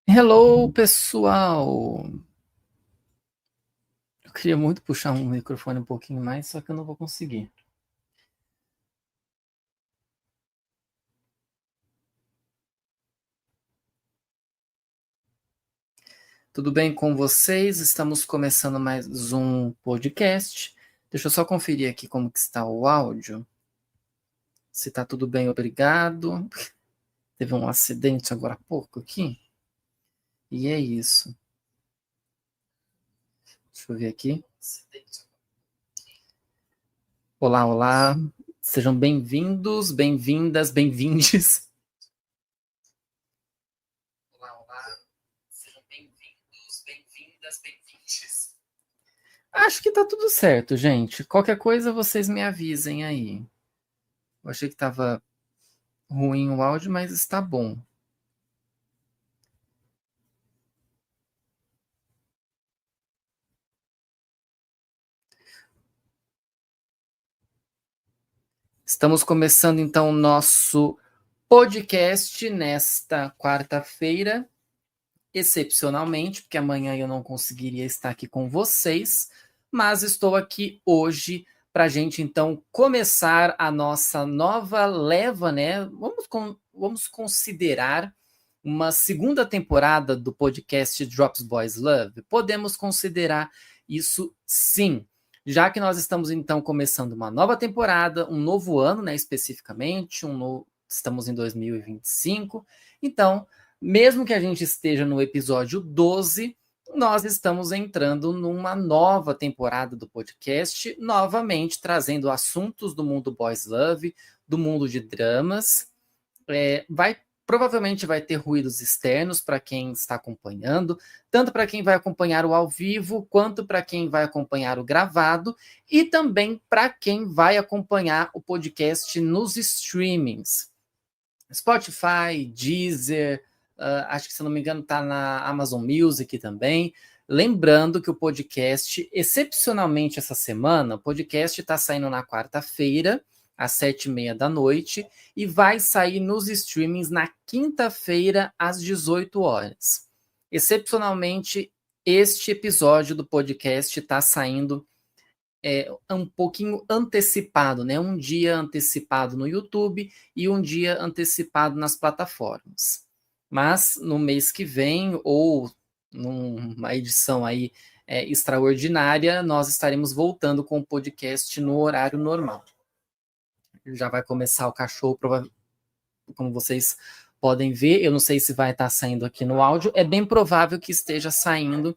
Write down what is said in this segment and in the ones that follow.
Hello, pessoal! Eu queria muito puxar um microfone um pouquinho mais, só que eu não vou conseguir. Tudo bem com vocês? Estamos começando mais um podcast. Deixa eu só conferir aqui como que está o áudio. Se está tudo bem, obrigado. Teve um acidente agora há pouco aqui. E é isso. Deixa eu ver aqui. Olá, olá. Sejam bem-vindos, bem-vindas, bem-vindes. Olá, olá. Sejam bem-vindos, bem-vindas, bem-vindes. Acho que tá tudo certo, gente. Qualquer coisa vocês me avisem aí. Eu achei que tava ruim o áudio, mas está bom. Estamos começando então o nosso podcast nesta quarta-feira, excepcionalmente, porque amanhã eu não conseguiria estar aqui com vocês, mas estou aqui hoje para a gente então começar a nossa nova leva, né? Vamos considerar uma segunda temporada do podcast Drops Boys Love? Podemos considerar isso sim. Já que nós estamos então começando uma nova temporada, um novo ano, né, especificamente, estamos em 2025. Então, mesmo que a gente esteja no episódio 12, nós estamos entrando numa nova temporada do podcast, novamente trazendo assuntos do mundo Boys Love, do mundo de dramas. Provavelmente vai ter ruídos externos para quem está acompanhando, tanto para quem vai acompanhar o ao vivo, quanto para quem vai acompanhar o gravado, e também para quem vai acompanhar o podcast nos streamings. Spotify, Deezer, acho que se não me engano está na Amazon Music também. Lembrando que o podcast, excepcionalmente essa semana, o podcast está saindo na quarta-feira, às 7h30 da noite, e vai sair nos streamings na quinta-feira, às 18 horas. Excepcionalmente, este episódio do podcast está saindo um pouquinho antecipado, né? Um dia antecipado no YouTube e um dia antecipado nas plataformas. Mas no mês que vem, ou numa edição aí extraordinária, nós estaremos voltando com o podcast no horário normal. Já vai começar o cachorro, como vocês podem ver. Eu não sei se vai estar saindo aqui no áudio. É bem provável que esteja saindo,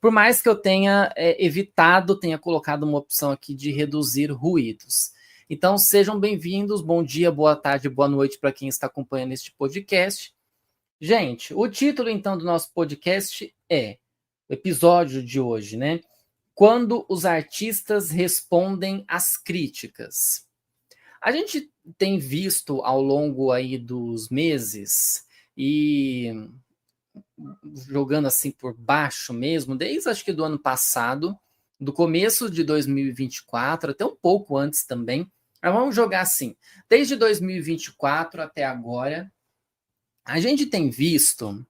por mais que eu tenha evitado, tenha colocado uma opção aqui de reduzir ruídos. Então, sejam bem-vindos, bom dia, boa tarde, boa noite para quem está acompanhando este podcast. Gente, o título, então, do nosso podcast é, o episódio de hoje, né? Quando os artistas respondem às críticas. A gente tem visto ao longo aí dos meses e jogando assim por baixo mesmo, desde acho que do ano passado, do começo de 2024, até um pouco antes também. Mas vamos jogar assim, desde 2024 até agora, a gente tem visto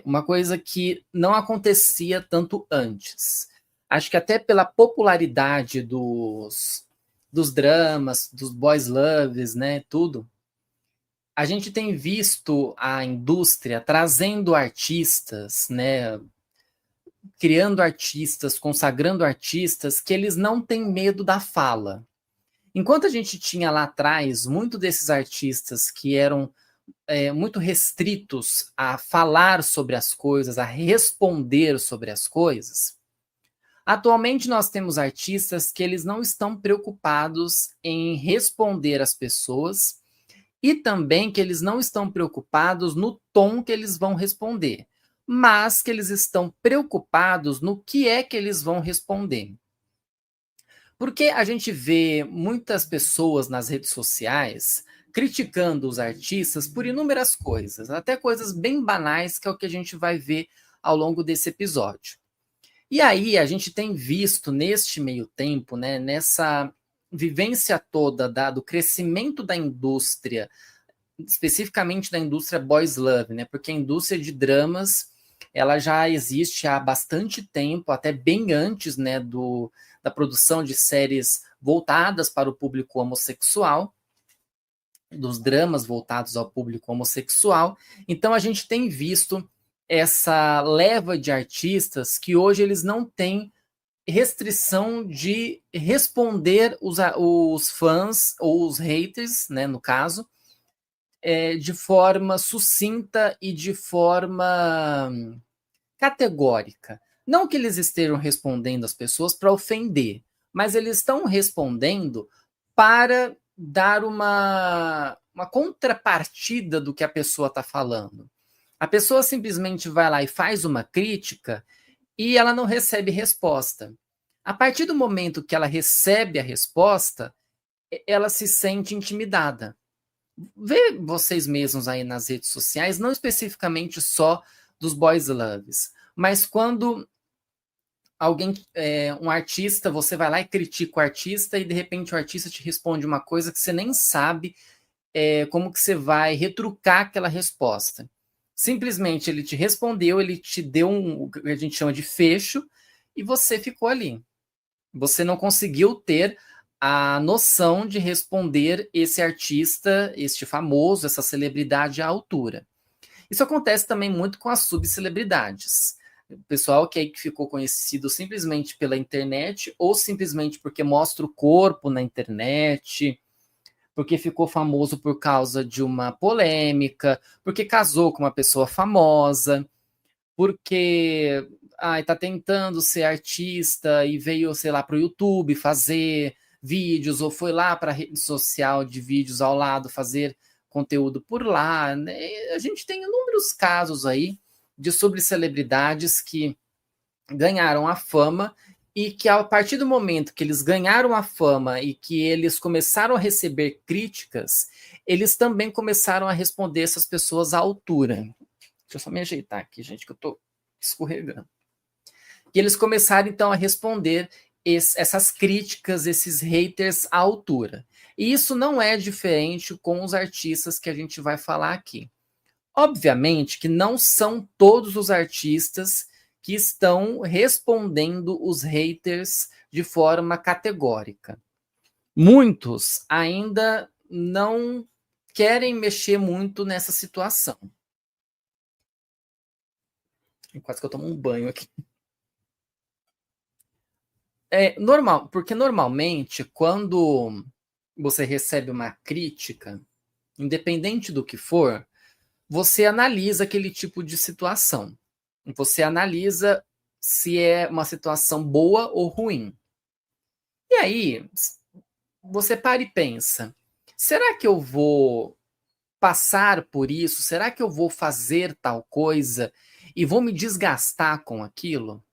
uma coisa que não acontecia tanto antes. Acho que até pela popularidade dos dramas, dos boys loves, né, tudo, a gente tem visto a indústria trazendo artistas, né, criando artistas, consagrando artistas que eles não têm medo da fala. Enquanto a gente tinha lá atrás muito desses artistas que eram muito restritos a falar sobre as coisas, a responder sobre as coisas, atualmente nós temos artistas que eles não estão preocupados em responder às pessoas e também que eles não estão preocupados no tom que eles vão responder, mas que eles estão preocupados no que é que eles vão responder. Porque a gente vê muitas pessoas nas redes sociais criticando os artistas por inúmeras coisas, até coisas bem banais, que é o que a gente vai ver ao longo desse episódio. E aí a gente tem visto neste meio tempo, nessa vivência toda do crescimento da indústria especificamente da indústria boys love, né? Porque a indústria de dramas ela já existe há bastante tempo, até bem antes, né, da produção de séries voltadas para o público homossexual, dos dramas voltados ao público homossexual. Então a gente tem visto essa leva de artistas que hoje eles não têm restrição de responder os fãs ou os haters, né, no caso, de forma sucinta e de forma categórica. Não que eles estejam respondendo as pessoas para ofender, mas eles estão respondendo para dar uma contrapartida do que a pessoa está falando. A pessoa simplesmente vai lá e faz uma crítica e ela não recebe resposta. A partir do momento que ela recebe a resposta, ela se sente intimidada. Vê vocês mesmos aí nas redes sociais, não especificamente só dos boys loves, mas quando alguém, um artista, você vai lá e critica o artista e de repente o artista te responde uma coisa que você nem sabe como que você vai retrucar aquela resposta. Simplesmente ele te respondeu, ele te deu o que a gente chama de fecho e você ficou ali. Você não conseguiu ter a noção de responder esse artista, este famoso, essa celebridade à altura. Isso acontece também muito com as subcelebridades. O pessoal que ficou conhecido simplesmente pela internet ou simplesmente porque mostra o corpo na internet, porque ficou famoso por causa de uma polêmica, porque casou com uma pessoa famosa, porque está tentando ser artista e veio, sei lá, para o YouTube fazer vídeos, ou foi lá para a rede social de vídeos ao lado fazer conteúdo por lá. Né? A gente tem inúmeros casos aí de subcelebridades que ganharam a fama e que a partir do momento que eles ganharam a fama e que eles começaram a receber críticas, eles também começaram a responder essas pessoas à altura. Deixa eu só me ajeitar aqui, gente, que eu tô escorregando. E eles começaram, então, a responder essas críticas, esses haters à altura. E isso não é diferente com os artistas que a gente vai falar aqui. Obviamente que não são todos os artistas que estão respondendo os haters de forma categórica. Muitos ainda não querem mexer muito nessa situação. Quase que eu tomo um banho aqui. Porque normalmente, quando você recebe uma crítica, independente do que for, você analisa aquele tipo de situação. Você analisa se é uma situação boa ou ruim. E aí, você para e pensa: será que eu vou passar por isso? Será que eu vou fazer tal coisa e vou me desgastar com aquilo?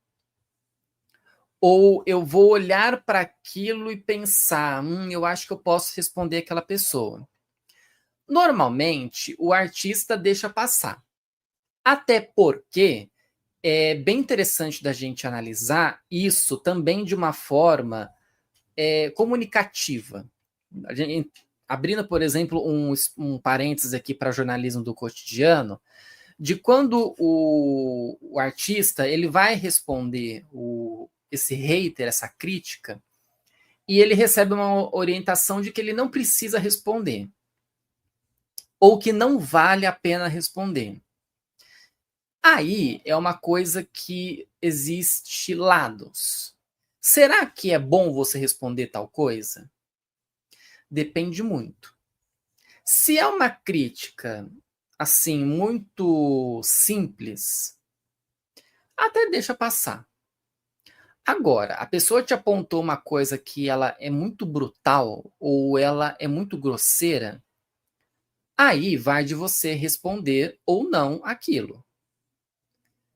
Ou eu vou olhar para aquilo e pensar, eu acho que eu posso responder aquela pessoa. Normalmente, o artista deixa passar. Até porque é bem interessante da gente analisar isso também de uma forma comunicativa. A gente, abrindo, por exemplo, um parênteses aqui para jornalismo do cotidiano, de quando o artista ele vai responder esse hater, essa crítica, e ele recebe uma orientação de que ele não precisa responder, ou que não vale a pena responder. Aí é uma coisa que existe lados. Será que é bom você responder tal coisa? Depende muito. Se é uma crítica assim muito simples, até deixa passar. Agora, a pessoa te apontou uma coisa que ela é muito brutal ou ela é muito grosseira, aí vai de você responder ou não aquilo.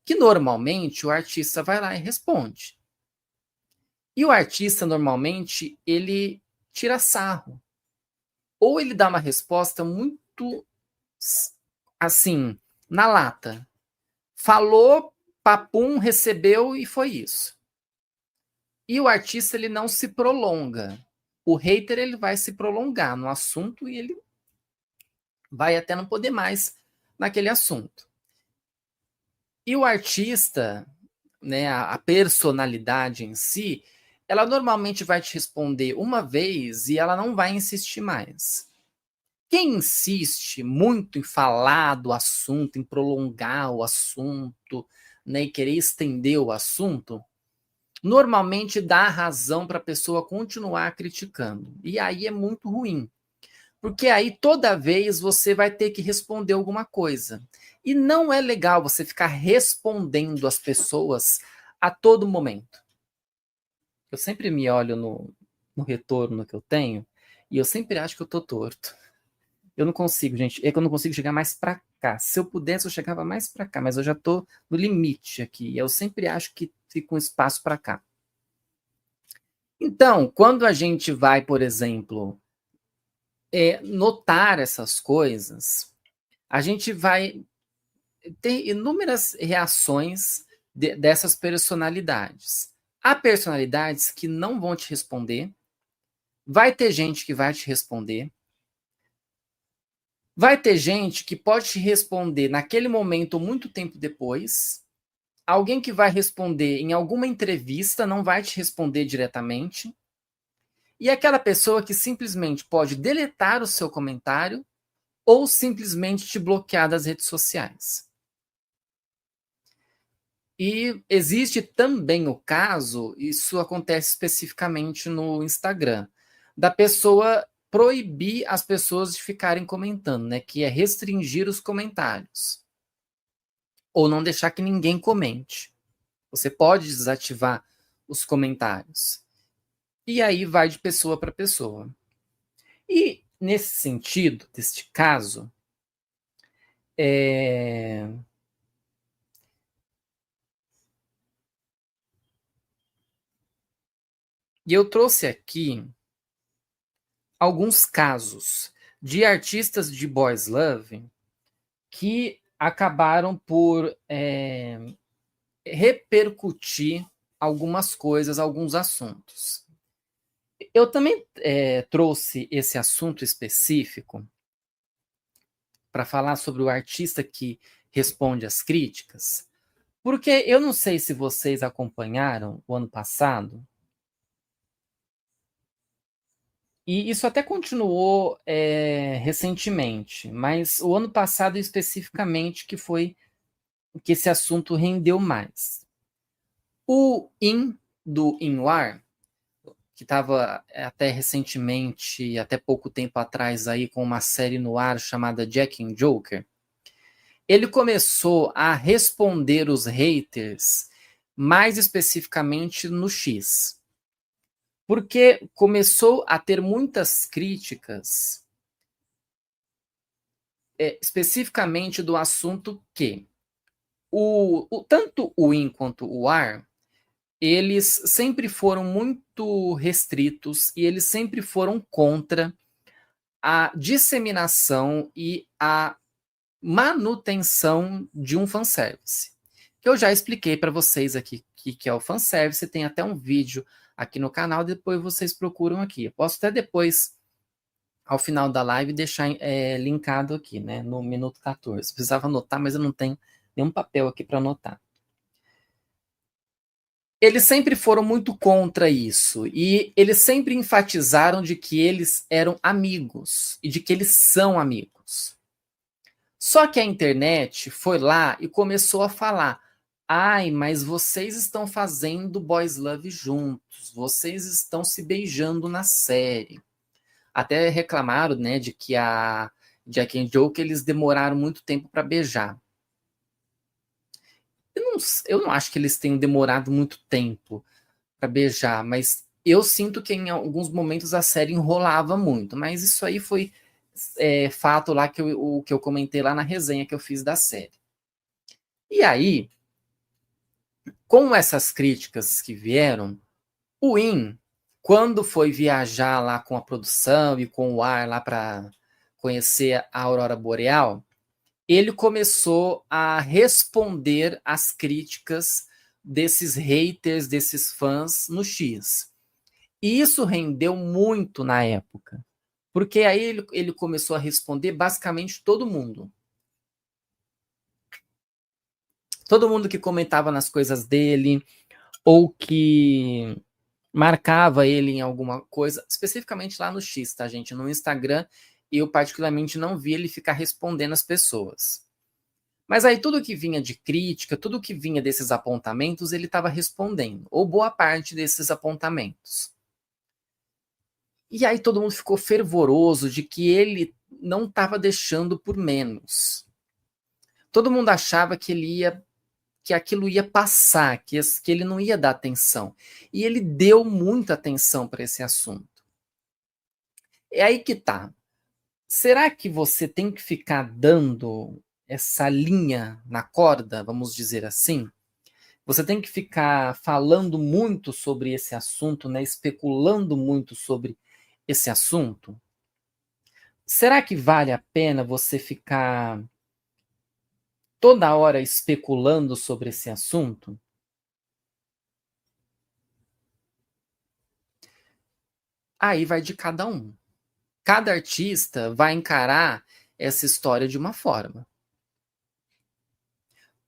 Que normalmente o artista vai lá e responde. E o artista normalmente ele tira sarro. Ou ele dá uma resposta muito assim, na lata. Falou, papum, recebeu e foi isso. E o artista ele não se prolonga. O hater ele vai se prolongar no assunto e ele vai até não poder mais naquele assunto. E o artista, né, a personalidade em si, ela normalmente vai te responder uma vez e ela não vai insistir mais. Quem insiste muito em falar do assunto, em prolongar o assunto, né, e querer estender o assunto, normalmente dá razão para a pessoa continuar criticando. E aí é muito ruim. Porque aí toda vez você vai ter que responder alguma coisa. E não é legal você ficar respondendo as pessoas a todo momento. Eu sempre me olho no retorno que eu tenho e eu sempre acho que eu tô torto. Eu não consigo, gente. É que eu não consigo chegar mais para cá. Se eu pudesse, eu chegava mais para cá, mas eu já tô no limite aqui. Eu sempre acho que fica um espaço para cá. Então, quando a gente vai, por exemplo, notar essas coisas, a gente vai ter inúmeras reações dessas personalidades. Há personalidades que não vão te responder, vai ter gente que vai te responder, vai ter gente que pode te responder naquele momento ou muito tempo depois, alguém que vai responder em alguma entrevista não vai te responder diretamente, e aquela pessoa que simplesmente pode deletar o seu comentário ou simplesmente te bloquear das redes sociais. E existe também o caso, isso acontece especificamente no Instagram, da pessoa proibir as pessoas de ficarem comentando, né? Que é restringir os comentários. Ou não deixar que ninguém comente. Você pode desativar os comentários. E aí vai de pessoa para pessoa. E nesse sentido, deste caso, e eu trouxe aqui alguns casos de artistas de boys love que acabaram por repercutir algumas coisas, alguns assuntos. Eu também trouxe esse assunto específico para falar sobre o artista que responde às críticas, porque eu não sei se vocês acompanharam o ano passado, e isso até continuou recentemente, mas o ano passado especificamente que foi que esse assunto rendeu mais. O In, do Inwar, que estava até recentemente, até pouco tempo atrás, aí com uma série no ar chamada Jack and Joker, ele começou a responder os haters, mais especificamente no X. Porque começou a ter muitas críticas, especificamente do assunto que tanto o In quanto o Ar, eles sempre foram muito restritos e eles sempre foram contra a disseminação e a manutenção de um fanservice. Que eu já expliquei para vocês aqui que é o fanservice, tem até um vídeo aqui no canal, depois vocês procuram aqui. Eu posso até depois, ao final da live, deixar linkado aqui, né, no minuto 14. Precisava anotar, mas eu não tenho nenhum papel aqui para anotar. Eles sempre foram muito contra isso e eles sempre enfatizaram de que eles eram amigos e de que eles são amigos. Só que a internet foi lá e começou a falar: ai, mas vocês estão fazendo boys love juntos, vocês estão se beijando na série. Até reclamaram, né, de que a Jack and Joke eles demoraram muito tempo para beijar. Eu não acho que eles tenham demorado muito tempo para beijar, mas eu sinto que em alguns momentos a série enrolava muito. Mas isso aí foi fato lá que eu comentei lá na resenha que eu fiz da série. E aí, com essas críticas que vieram, o In, quando foi viajar lá com a produção e com o Ar lá para conhecer a Aurora Boreal, ele começou a responder às críticas desses haters, desses fãs no X. E isso rendeu muito na época, Porque aí ele começou a responder basicamente todo mundo. Todo mundo que comentava nas coisas dele, ou que marcava ele em alguma coisa, especificamente lá no X, tá, gente? No Instagram, eu particularmente não vi ele ficar respondendo as pessoas. Mas aí tudo que vinha de crítica, tudo que vinha desses apontamentos, ele estava respondendo, ou boa parte desses apontamentos. E aí todo mundo ficou fervoroso de que ele não estava deixando por menos. Todo mundo achava que aquilo ia passar, que ele não ia dar atenção. E ele deu muita atenção para esse assunto. É aí que tá. Será que você tem que ficar dando essa linha na corda, vamos dizer assim? Você tem que ficar falando muito sobre esse assunto, né? Especulando muito sobre esse assunto? Será que vale a pena você ficar toda hora especulando sobre esse assunto? Aí vai de cada um. Cada artista vai encarar essa história de uma forma.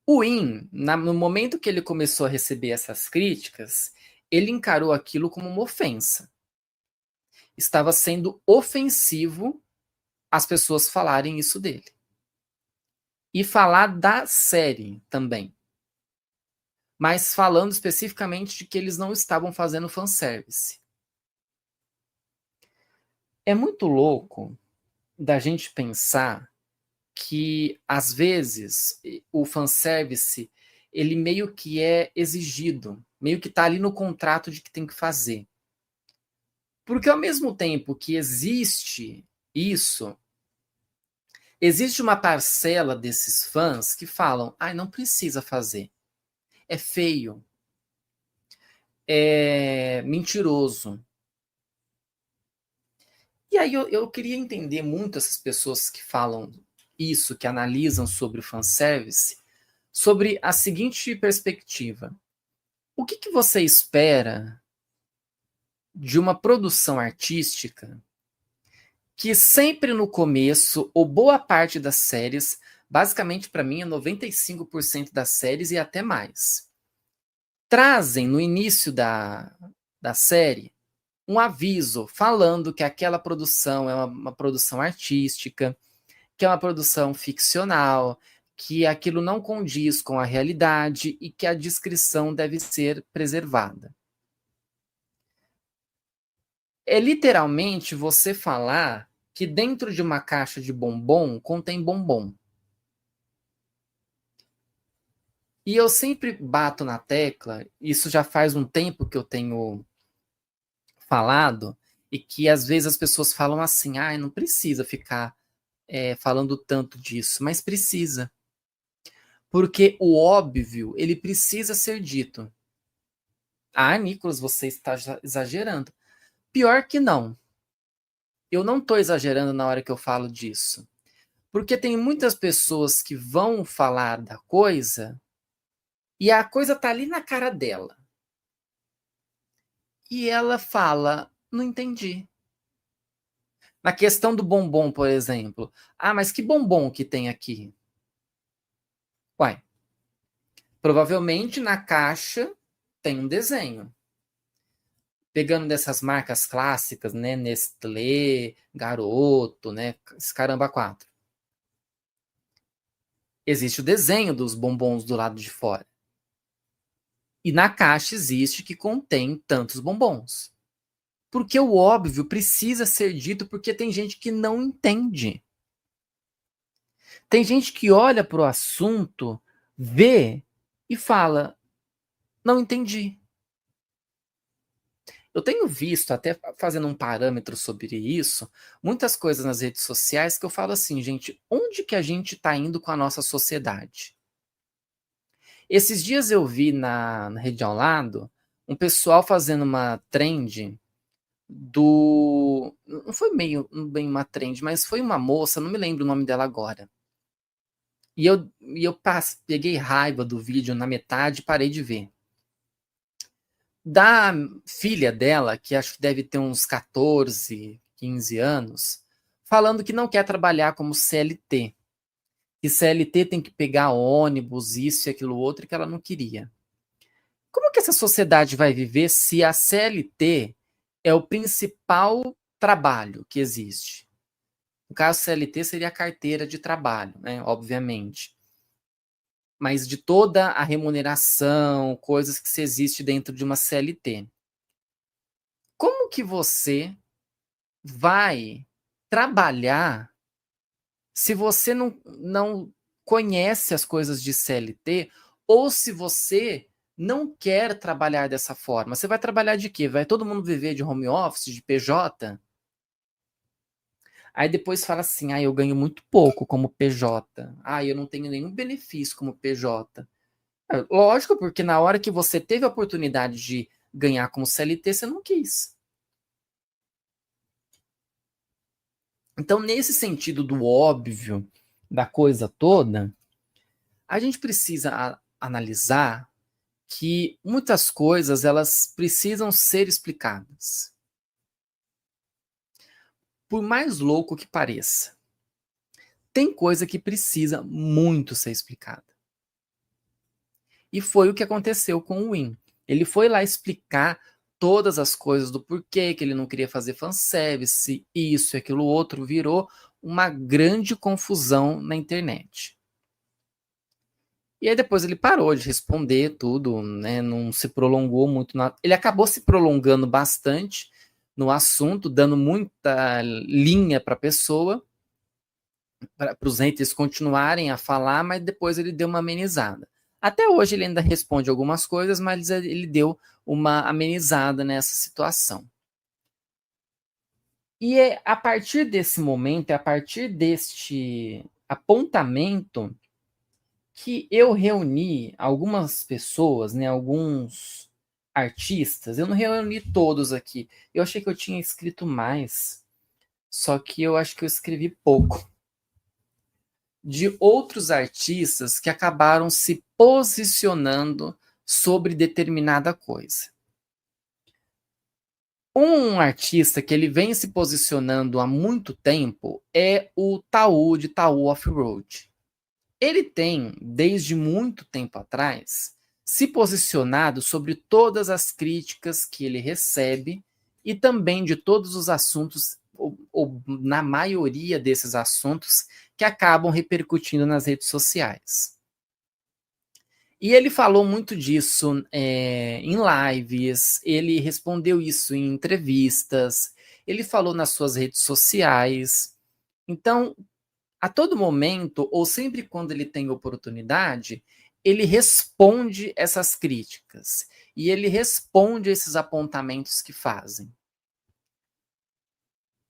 O In, no momento que ele começou a receber essas críticas, ele encarou aquilo como uma ofensa. Estava sendo ofensivo as pessoas falarem isso dele. E falar da série também. Mas falando especificamente de que eles não estavam fazendo fanservice. É muito louco da gente pensar que, às vezes, o fanservice, ele meio que é exigido, meio que está ali no contrato de que tem que fazer. Porque, ao mesmo tempo que existe isso, existe uma parcela desses fãs que falam, ai, não precisa fazer. É feio. É mentiroso. E aí eu queria entender muito essas pessoas que falam isso, que analisam sobre o fanservice, sobre a seguinte perspectiva. O que você espera de uma produção artística que sempre no começo, ou boa parte das séries, basicamente para mim é 95% das séries e até mais, trazem no início da série um aviso falando que aquela produção é uma produção artística, que é uma produção ficcional, que aquilo não condiz com a realidade e que a descrição deve ser preservada. É literalmente você falar que dentro de uma caixa de bombom contém bombom. E eu sempre bato na tecla, isso já faz um tempo que eu tenho falado, e que às vezes as pessoas falam assim, ah, não precisa ficar falando tanto disso, mas precisa. Porque o óbvio, ele precisa ser dito. Ah, Nicolas, você está exagerando. Pior que não. Eu não estou exagerando na hora que eu falo disso. Porque tem muitas pessoas que vão falar da coisa e a coisa tá ali na cara dela. E ela fala, não entendi. Na questão do bombom, por exemplo. Ah, mas que bombom que tem aqui? Uai, provavelmente na caixa tem um desenho. Pegando dessas marcas clássicas, né? Nestlé, Garoto, né? Caramba, 4. Existe o desenho dos bombons do lado de fora. E na caixa existe que contém tantos bombons. Porque o óbvio precisa ser dito porque tem gente que não entende. Tem gente que olha para o assunto, vê e fala, não entendi. Eu tenho visto, até fazendo um parâmetro sobre isso, muitas coisas nas redes sociais que eu falo assim, gente, onde que a gente está indo com a nossa sociedade? Esses dias eu vi na rede ao lado um pessoal fazendo uma trend do. Não foi meio bem uma trend, mas foi uma moça, não me lembro o nome dela agora. E eu peguei raiva do vídeo na metade e parei de ver. Da filha dela, que acho que deve ter uns 14, 15 anos, falando que não quer trabalhar como CLT. Que CLT tem que pegar ônibus, isso e aquilo outro, e que ela não queria. Como que essa sociedade vai viver se a CLT é o principal trabalho que existe? No caso, CLT seria a carteira de trabalho, né? Obviamente. Mas de toda a remuneração, coisas que se existe dentro de uma CLT. Como que você vai trabalhar se você não conhece as coisas de CLT ou se você não quer trabalhar dessa forma? Você vai trabalhar de quê? Vai todo mundo viver de home office, de PJ? Aí depois fala assim, eu ganho muito pouco como PJ. Eu não tenho nenhum benefício como PJ. Lógico, porque na hora que você teve a oportunidade de ganhar como CLT, você não quis. Então, nesse sentido do óbvio, da coisa toda, a gente precisa analisar que muitas coisas elas precisam ser explicadas. Por mais louco que pareça, tem coisa que precisa muito ser explicada. E foi o que aconteceu com o Win. Ele foi lá explicar todas as coisas do porquê que ele não queria fazer fanservice, isso e aquilo outro, virou uma grande confusão na internet. E aí depois ele parou de responder tudo, né? Não se prolongou muito. Ele acabou se prolongando bastante no assunto, dando muita linha para a pessoa, para os haters continuarem a falar, mas depois ele deu uma amenizada. Até hoje ele ainda responde algumas coisas, mas ele deu uma amenizada nessa situação. E é a partir desse momento, é a partir deste apontamento, que eu reuni algumas pessoas, né, alguns artistas. Eu não reuni todos aqui. Eu achei que eu tinha escrito mais, só que eu acho que eu escrevi pouco. De outros artistas que acabaram se posicionando sobre determinada coisa. Um artista que ele vem se posicionando há muito tempo é o Taú, de Taú Off-Road. Ele tem, desde muito tempo atrás, se posicionado sobre todas as críticas que ele recebe e também de todos os assuntos, ou na maioria desses assuntos, que acabam repercutindo nas redes sociais. E ele falou muito disso em lives, ele respondeu isso em entrevistas, ele falou nas suas redes sociais. Então, a todo momento, ou sempre quando ele tem oportunidade, ele responde essas críticas. E ele responde esses apontamentos que fazem.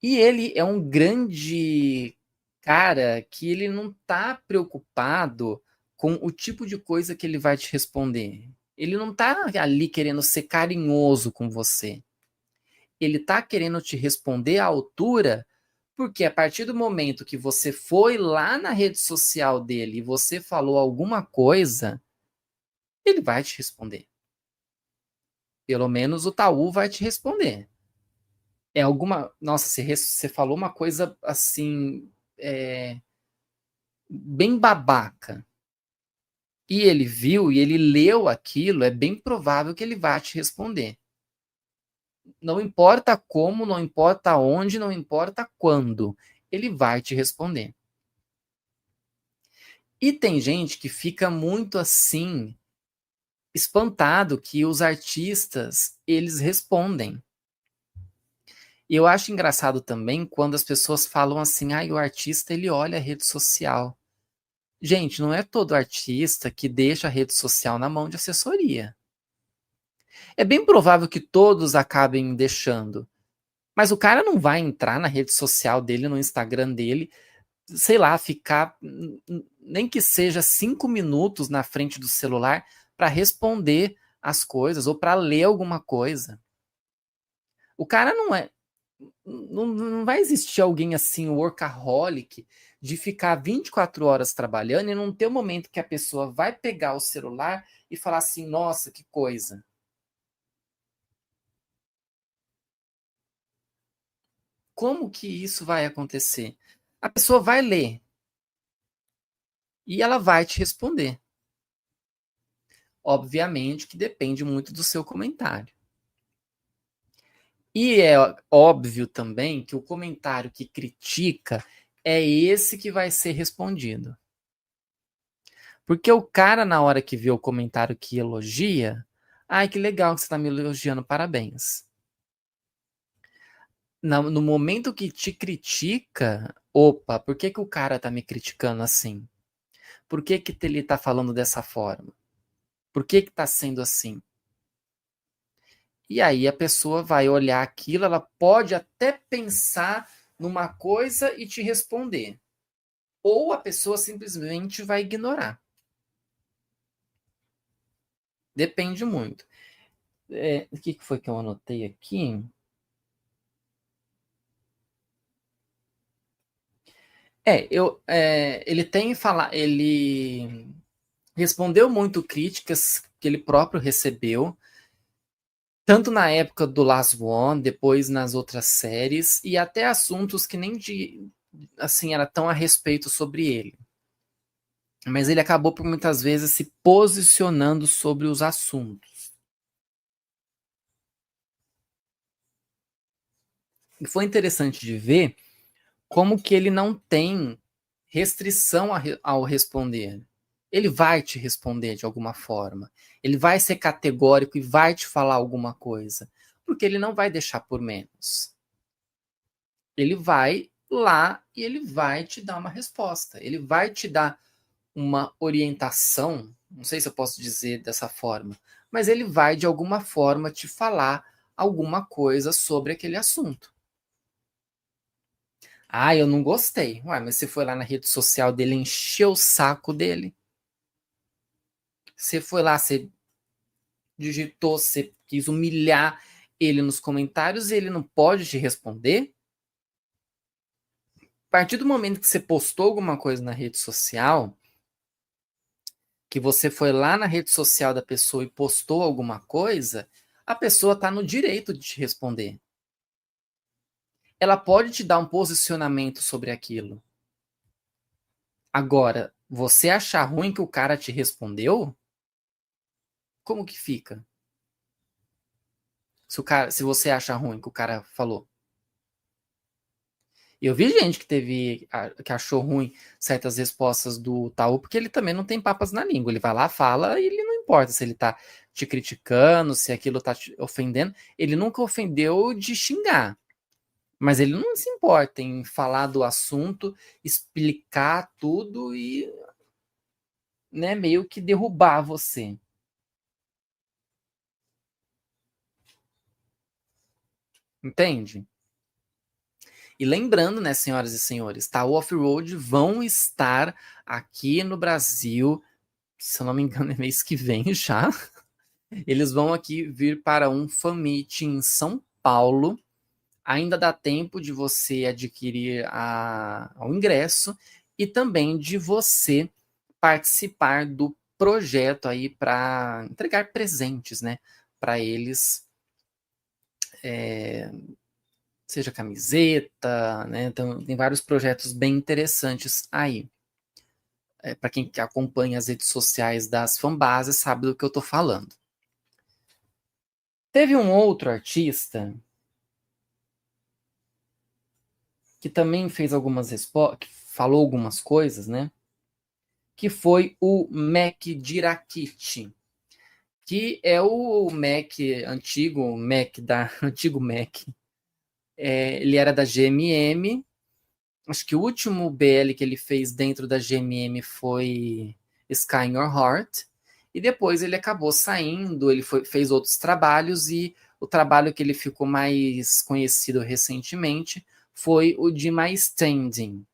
E ele é um grande cara que ele não está preocupado com o tipo de coisa que ele vai te responder. Ele não está ali querendo ser carinhoso com você. Ele está querendo te responder à altura, porque a partir do momento que você foi lá na rede social dele e você falou alguma coisa, ele vai te responder. Pelo menos o Taú vai te responder. É alguma. Nossa, você falou uma coisa assim. Bem babaca. E ele viu e ele leu aquilo, é bem provável que ele vá te responder. Não importa como, não importa onde, não importa quando, ele vai te responder. E tem gente que fica muito assim, espantado que os artistas, eles respondem. E eu acho engraçado também quando as pessoas falam assim, o artista ele olha a rede social. Gente, não é todo artista que deixa a rede social na mão de assessoria. É bem provável que todos acabem deixando. Mas o cara não vai entrar na rede social dele, no Instagram dele, sei lá, ficar nem que seja 5 minutos na frente do celular para responder as coisas ou para ler alguma coisa. O cara não é. Não vai existir alguém assim, workaholic, de ficar 24 horas trabalhando e não ter um momento que a pessoa vai pegar o celular e falar assim: nossa, que coisa. Como que isso vai acontecer? A pessoa vai ler e ela vai te responder. Obviamente que depende muito do seu comentário. E é óbvio também que o comentário que critica é esse que vai ser respondido. Porque o cara, na hora que vê o comentário que elogia, ai, que legal que você está me elogiando, parabéns. No momento que te critica, opa, por que o cara tá me criticando assim? Por que ele tá falando dessa forma? Por que tá sendo assim? E aí a pessoa vai olhar aquilo, ela pode até pensar numa coisa e te responder. Ou a pessoa simplesmente vai ignorar. Depende muito. O que foi que eu anotei aqui? Ele tem falar, ele respondeu muito críticas que ele próprio recebeu, tanto na época do Last One, depois nas outras séries, e até assuntos que nem assim era tão a respeito sobre ele. Mas ele acabou por muitas vezes se posicionando sobre os assuntos. E foi interessante de ver como que ele não tem restrição ao responder. Ele vai te responder de alguma forma. Ele vai ser categórico e vai te falar alguma coisa. Porque ele não vai deixar por menos. Ele vai lá e ele vai te dar uma resposta. Ele vai te dar uma orientação. Não sei se eu posso dizer dessa forma. Mas ele vai, de alguma forma, te falar alguma coisa sobre aquele assunto. Ah, eu não gostei. Ué, mas você foi lá na rede social dele, encheu o saco dele. Você foi lá, você digitou, você quis humilhar ele nos comentários e ele não pode te responder? A partir do momento que você postou alguma coisa na rede social, que você foi lá na rede social da pessoa e postou alguma coisa, a pessoa está no direito de te responder. Ela pode te dar um posicionamento sobre aquilo. Agora, você achar ruim que o cara te respondeu? Como que fica? Se você acha ruim que o cara falou. E eu vi gente que que achou ruim certas respostas do Taú, porque ele também não tem papas na língua. Ele vai lá, fala, e ele não importa se ele tá te criticando, se aquilo tá te ofendendo. Ele nunca ofendeu de xingar. Mas ele não se importa em falar do assunto, explicar tudo e, né, meio que derrubar você. Entende? E lembrando, né, senhoras e senhores, tá? O Off-Road vão estar aqui no Brasil, se eu não me engano, é mês que vem já. Eles vão aqui vir para um Fan Meet em São Paulo. Ainda dá tempo de você adquirir o ingresso e também de você participar do projeto aí para entregar presentes, né, para eles, seja camiseta, né? Então, tem vários projetos bem interessantes aí. Para quem acompanha as redes sociais das fanbases, sabe do que eu estou falando. Teve um outro artista que também fez algumas respostas, que falou algumas coisas, né? Que foi o Mac Dirakit, que é o Mac antigo, antigo Mac. Ele era da GMM. Acho que o último BL que ele fez dentro da GMM foi Sky in Your Heart. E depois ele acabou saindo, fez outros trabalhos e o trabalho que ele ficou mais conhecido recentemente foi o de My Standing.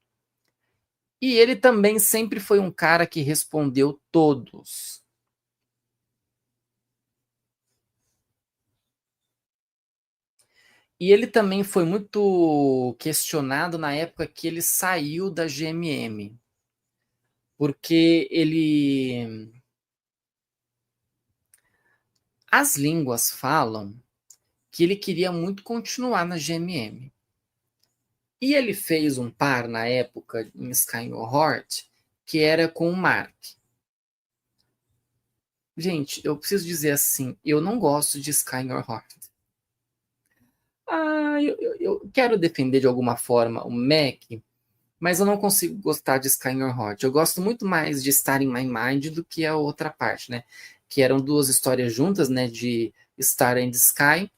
E ele também sempre foi um cara que respondeu todos. E ele também foi muito questionado na época que ele saiu da GMM. Porque as línguas falam que ele queria muito continuar na GMM. E ele fez um par na época em Sky Your Heart, que era com o Mark. Gente, eu preciso dizer assim, eu não gosto de Sky Your Heart. Eu quero defender de alguma forma o Mac, mas eu não consigo gostar de Sky Your Heart. Eu gosto muito mais de Star in My Mind do que a outra parte, né? Que eram duas histórias juntas, né? De Star and Sky.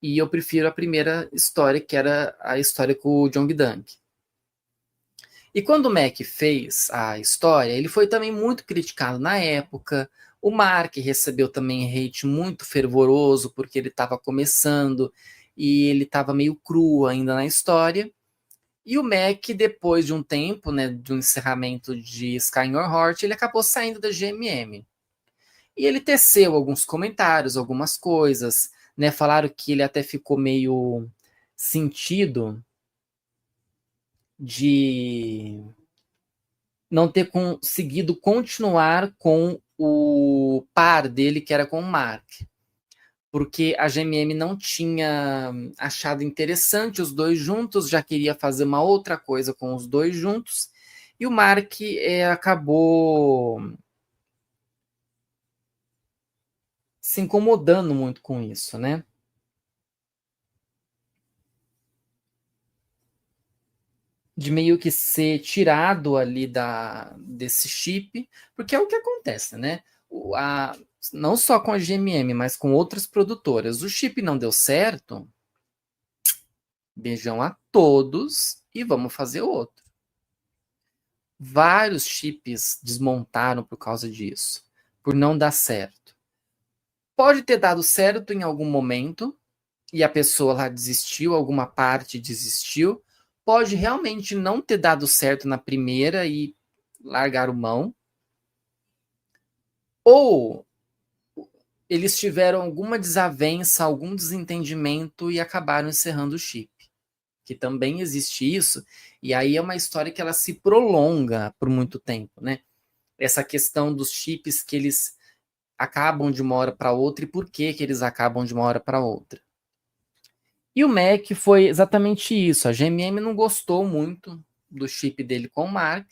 E eu prefiro a primeira história, que era a história com o Jong Dunk. E quando o Mac fez a história, ele foi também muito criticado na época. O Mark recebeu também hate muito fervoroso, porque ele estava começando e ele estava meio cru ainda na história. E o Mac, depois de um tempo, né, do encerramento de Sky in Your Heart, ele acabou saindo da GMM. E ele teceu alguns comentários, algumas coisas, né? Falaram que ele até ficou meio sentido de não ter conseguido continuar com o par dele, que era com o Mark. Porque a GMM não tinha achado interessante os dois juntos, já queria fazer uma outra coisa com os dois juntos, e o Mark acabou se incomodando muito com isso, né? De meio que ser tirado ali desse chip, porque é o que acontece, né? Não só com a GMM, mas com outras produtoras. O chip não deu certo, beijão a todos e vamos fazer outro. Vários chips desmontaram por causa disso, por não dar certo. Pode ter dado certo em algum momento e a pessoa lá desistiu, alguma parte desistiu. Pode realmente não ter dado certo na primeira e largaram mão. Ou eles tiveram alguma desavença, algum desentendimento e acabaram encerrando o chip. Que também existe isso, e aí é uma história que ela se prolonga por muito tempo, né? Essa questão dos chips que eles acabam de uma hora para outra e por que que eles acabam de uma hora para outra. E o Mac foi exatamente isso. A GMM não gostou muito do chip dele com o Mark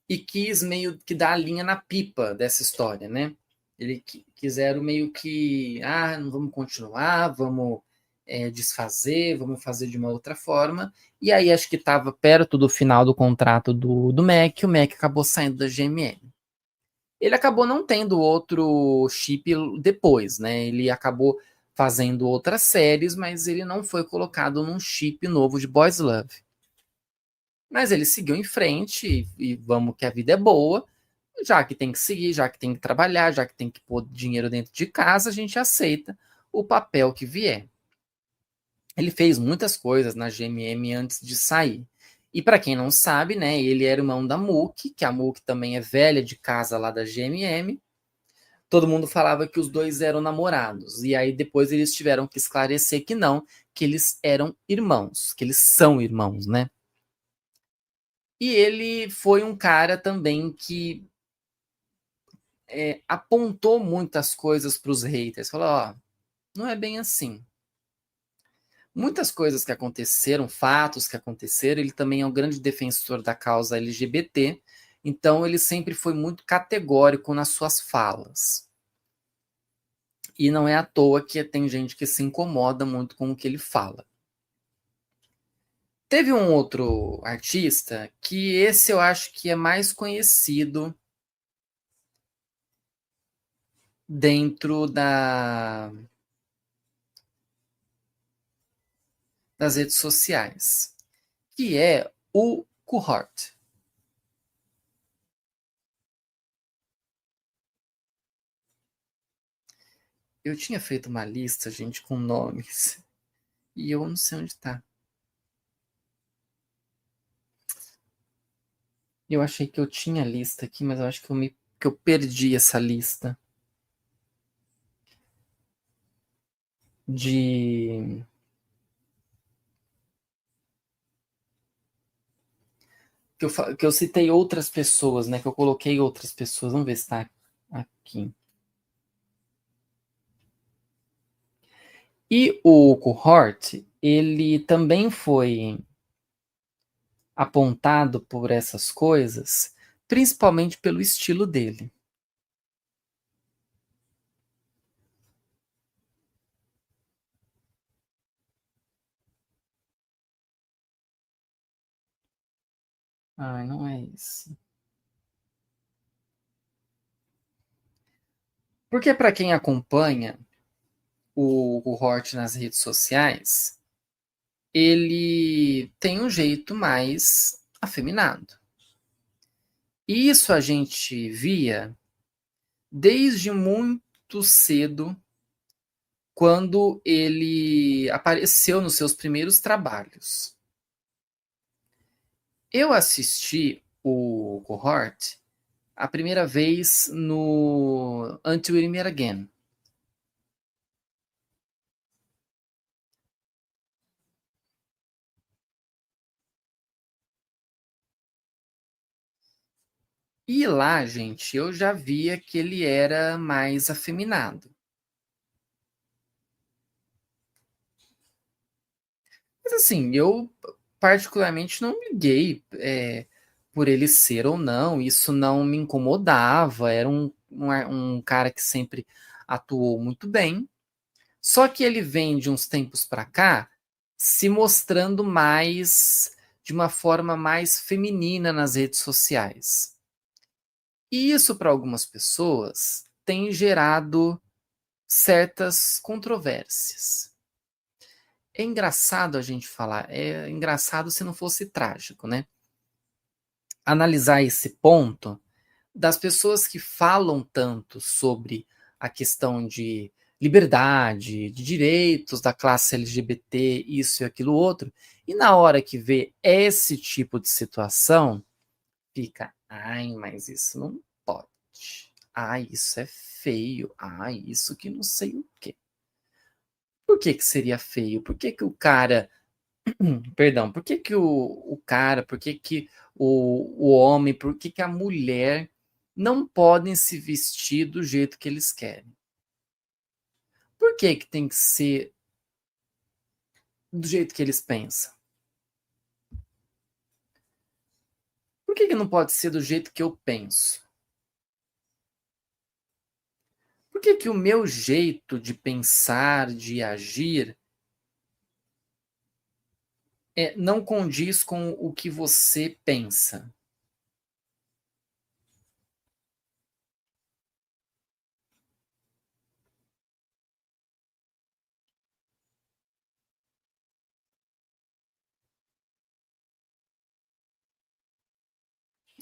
e quis meio que dar a linha na pipa dessa história, né? Eles quiseram meio que, não vamos continuar, vamos desfazer, vamos fazer de uma outra forma. E aí acho que estava perto do final do contrato do Mac, o Mac acabou saindo da GMM. Ele acabou não tendo outro chip depois, né? Ele acabou fazendo outras séries, mas ele não foi colocado num chip novo de Boys Love. Mas ele seguiu em frente e vamos que a vida é boa. Já que tem que seguir, já que tem que trabalhar, já que tem que pôr dinheiro dentro de casa, a gente aceita o papel que vier. Ele fez muitas coisas na GMM antes de sair. E para quem não sabe, né, ele era irmão da Mookie, que a Mookie também é velha de casa lá da GMM. Todo mundo falava que os dois eram namorados. E aí depois eles tiveram que esclarecer que não, que eles eram irmãos, que eles são irmãos, né? E ele foi um cara também que apontou muitas coisas para os haters. Falou, ó, não é bem assim. Muitas coisas que aconteceram, fatos que aconteceram, ele também é um grande defensor da causa LGBT, então ele sempre foi muito categórico nas suas falas. E não é à toa que tem gente que se incomoda muito com o que ele fala. Teve um outro artista que esse eu acho que é mais conhecido dentro das redes sociais, que é o Cohort. Eu tinha feito uma lista, gente, com nomes, e eu não sei onde tá. Eu achei que eu tinha a lista aqui, mas eu acho que eu perdi essa lista de que eu citei outras pessoas, né? Que eu coloquei outras pessoas. Vamos ver se tá aqui. E o Cohort, ele também foi apontado por essas coisas, principalmente pelo estilo dele. Ai, não é isso. Porque para quem acompanha o Hort nas redes sociais, ele tem um jeito mais afeminado. E isso a gente via desde muito cedo, quando ele apareceu nos seus primeiros trabalhos. Eu assisti o Cohort a primeira vez no Until We Meet Again. E lá, gente, eu já via que ele era mais afeminado. Mas assim, eu particularmente não liguei por ele ser ou não, isso não me incomodava, era um cara que sempre atuou muito bem. Só que ele vem de uns tempos para cá se mostrando mais de uma forma mais feminina nas redes sociais. E isso para algumas pessoas tem gerado certas controvérsias. É engraçado a gente falar, é engraçado se não fosse trágico, né? Analisar esse ponto das pessoas que falam tanto sobre a questão de liberdade, de direitos da classe LGBT, isso e aquilo outro, e na hora que vê esse tipo de situação, fica, ai, mas isso não pode. Ai, isso é feio. Ai, isso que não sei o quê. Por que que seria feio? Por que que o cara, perdão, por que que o cara, por que que o homem, por que que a mulher não podem se vestir do jeito que eles querem? Por que que tem que ser do jeito que eles pensam? Por que que não pode ser do jeito que eu penso? Por que que o meu jeito de pensar, de agir, não condiz com o que você pensa?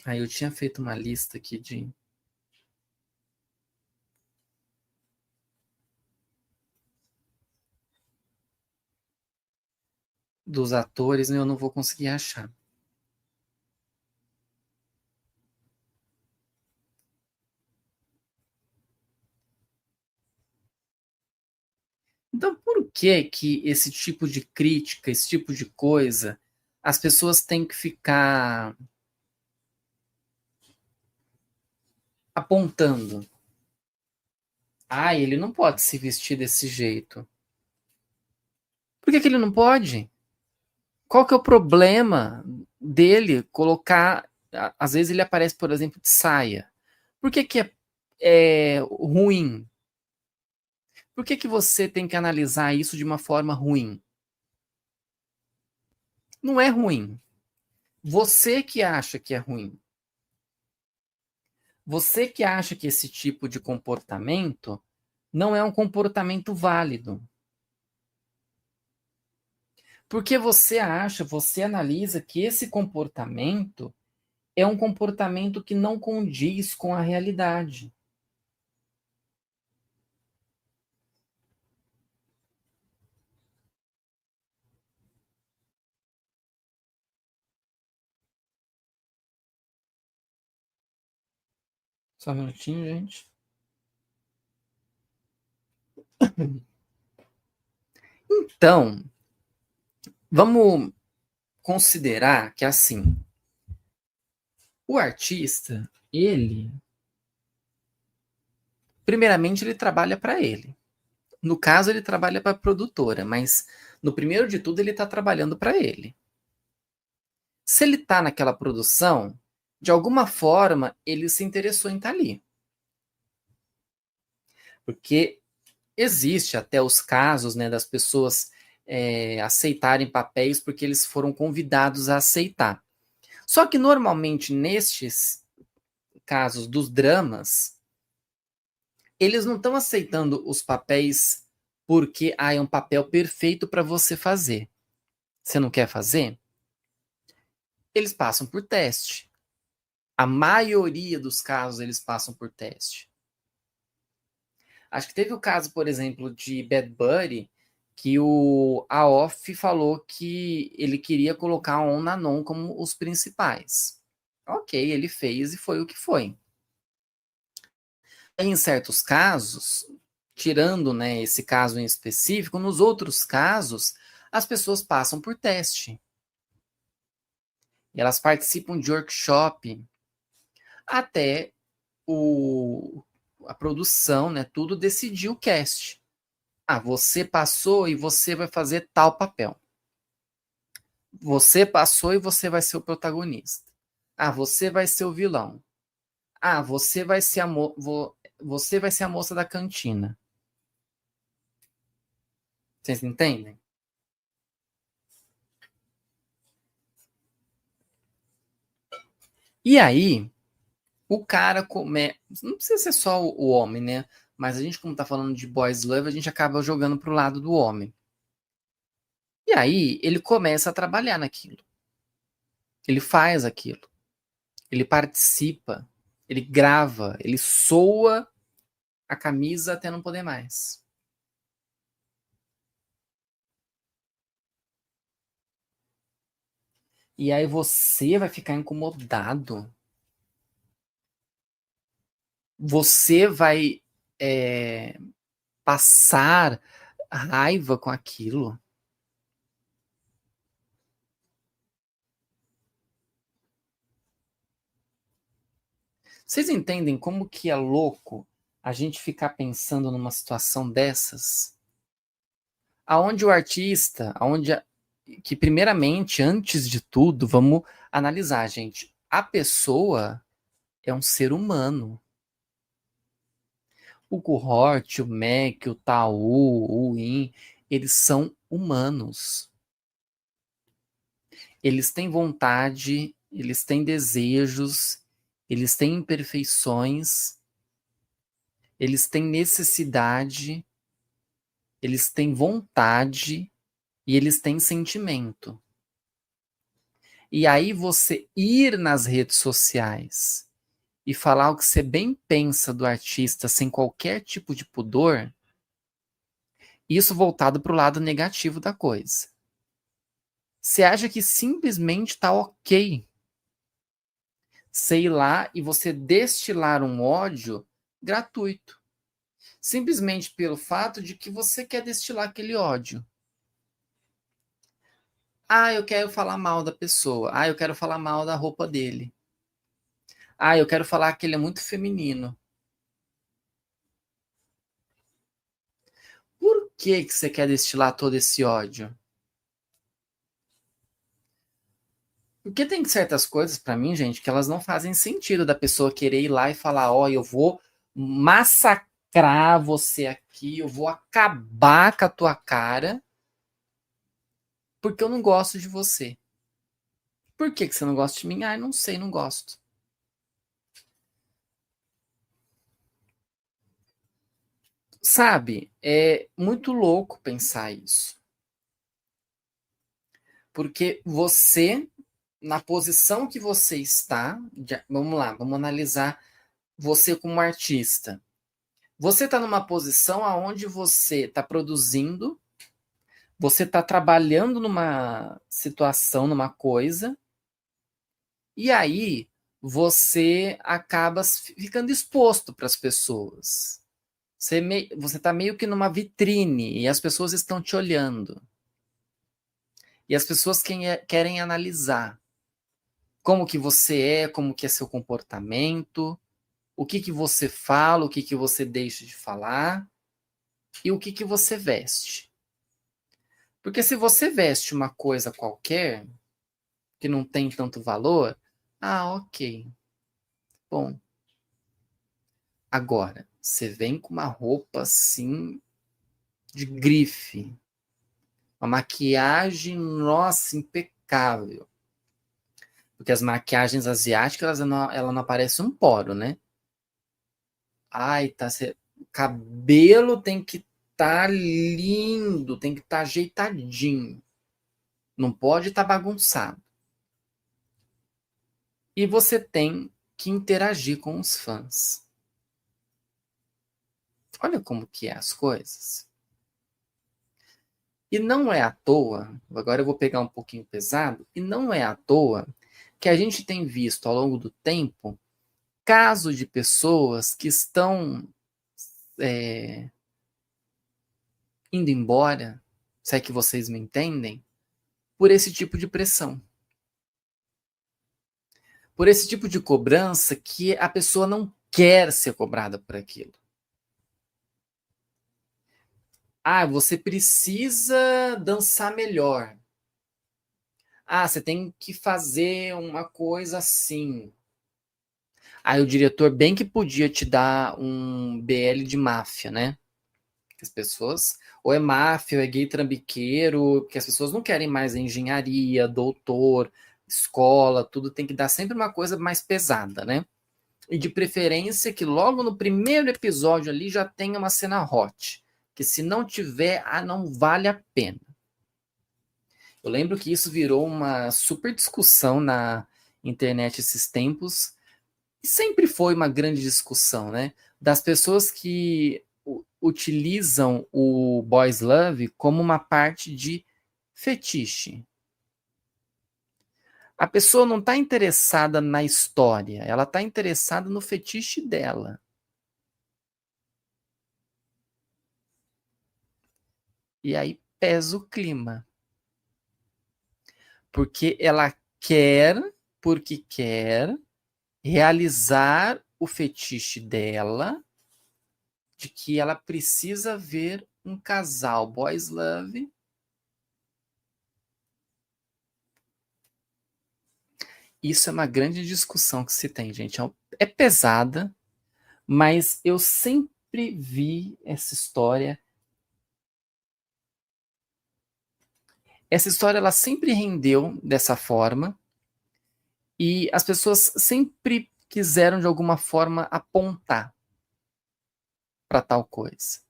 Aí eu tinha feito uma lista aqui dos atores, e eu não vou conseguir achar. Então, por que que esse tipo de crítica, esse tipo de coisa, as pessoas têm que ficar apontando? Ah, ele não pode se vestir desse jeito. Por que que ele não pode? Qual que é o problema dele colocar? Às vezes ele aparece, por exemplo, de saia. Por que que é ruim? Por que que você tem que analisar isso de uma forma ruim? Não é ruim. Você que acha que é ruim. Você que acha que esse tipo de comportamento não é um comportamento válido. Porque você acha, você analisa que esse comportamento é um comportamento que não condiz com a realidade. Só um minutinho, gente. Então, vamos considerar que assim, o artista, ele, primeiramente, ele trabalha para ele. No caso, ele trabalha para a produtora, mas no primeiro de tudo, ele está trabalhando para ele. Se ele está naquela produção, de alguma forma, ele se interessou em estar ali. Porque existe até os casos, né, das pessoas aceitarem papéis porque eles foram convidados a aceitar. Só que normalmente nestes casos dos dramas, eles não estão aceitando os papéis porque é um papel perfeito para você fazer. Você não quer fazer? Eles passam por teste. A maioria dos casos eles passam por teste. Acho que teve o caso, por exemplo, de Bad Bunny, que o Aof falou que ele queria colocar On na Non como os principais. Ok, ele fez e foi o que foi. Em certos casos, tirando, né, esse caso em específico, nos outros casos, as pessoas passam por teste. E elas participam de workshop até a produção, né, tudo decidir o cast. Ah, você passou e você vai fazer tal papel. Você passou e você vai ser o protagonista. Ah, você vai ser o vilão. Ah, você vai ser você vai ser a moça da cantina. Vocês entendem? E aí, o cara não precisa ser só o homem, né? Mas a gente, como tá falando de boys love, a gente acaba jogando pro lado do homem. E aí, ele começa a trabalhar naquilo. Ele faz aquilo. Ele participa. Ele grava. Ele soa a camisa até não poder mais. E aí você vai ficar incomodado. Você vai é, passar raiva com aquilo. Vocês entendem como que é louco a gente ficar pensando numa situação dessas? Aonde o artista, que primeiramente, antes de tudo, vamos analisar, gente. A pessoa é um ser humano. O Cohort, o Mac, o Taú, o In, eles são humanos. Eles têm vontade, eles têm desejos, eles têm imperfeições, eles têm necessidade, eles têm vontade e eles têm sentimento. E aí você ir nas redes sociais e falar o que você bem pensa do artista sem qualquer tipo de pudor, isso voltado para o lado negativo da coisa. Você acha que simplesmente está ok você ir lá e você destilar um ódio gratuito. Simplesmente pelo fato de que você quer destilar aquele ódio. Ah, eu quero falar mal da pessoa. Ah, eu quero falar mal da roupa dele. Ah, eu quero falar que ele é muito feminino. Por que você quer destilar todo esse ódio? Porque tem certas coisas, pra mim, gente, que elas não fazem sentido da pessoa querer ir lá e falar: ó, eu vou massacrar você aqui, eu vou acabar com a tua cara, porque eu não gosto de você. Por que você não gosta de mim? Ah, não sei, não gosto. Sabe, é muito louco pensar isso. Porque você, na posição que você está, vamos lá, vamos analisar você como artista. Você está numa posição aonde você está produzindo, você está trabalhando numa situação, numa coisa, e aí você acaba ficando exposto para as pessoas. Você está meio que numa vitrine e as pessoas estão te olhando. E as pessoas querem analisar como que você é, como que é seu comportamento, o que que você fala, o que que você deixa de falar. e o que, que você veste. Porque se você veste uma coisa qualquer, que não tem tanto valor, ok. Bom, agora, você vem com uma roupa assim, de grife, uma maquiagem, nossa, impecável. Porque as maquiagens asiáticas, ela não aparece um poro, né? Ai, tá. O cabelo tem que estar lindo, tem que estar ajeitadinho. Não pode estar bagunçado. E você tem que interagir com os fãs. Olha como que é as coisas. E não é à toa, agora eu vou pegar um pouquinho pesado, e não é à toa que a gente tem visto ao longo do tempo casos de pessoas que estão indo embora, se é que vocês me entendem, por esse tipo de pressão. Por esse tipo de cobrança que a pessoa não quer ser cobrada por aquilo. Você precisa dançar melhor. Você tem que fazer uma coisa assim. Aí o diretor bem que podia te dar um BL de máfia, né? As pessoas, ou é máfia, ou é gay trambiqueiro, porque as pessoas não querem mais engenharia, doutor, escola, tudo tem que dar sempre uma coisa mais pesada, né? E de preferência que logo no primeiro episódio ali já tenha uma cena hot, que se não tiver, não vale a pena. Eu lembro que isso virou uma super discussão na internet esses tempos, e sempre foi uma grande discussão, né? Das pessoas que utilizam o boys love como uma parte de fetiche. A pessoa não está interessada na história, ela está interessada no fetiche dela. E aí pesa o clima. Porque ela quer, porque quer realizar o fetiche dela, de que ela precisa ver um casal boys love. Isso é uma grande discussão que se tem, gente. É pesada, mas eu sempre vi essa história. Essa história ela sempre rendeu dessa forma e as pessoas sempre quiseram de alguma forma apontar para tal coisa.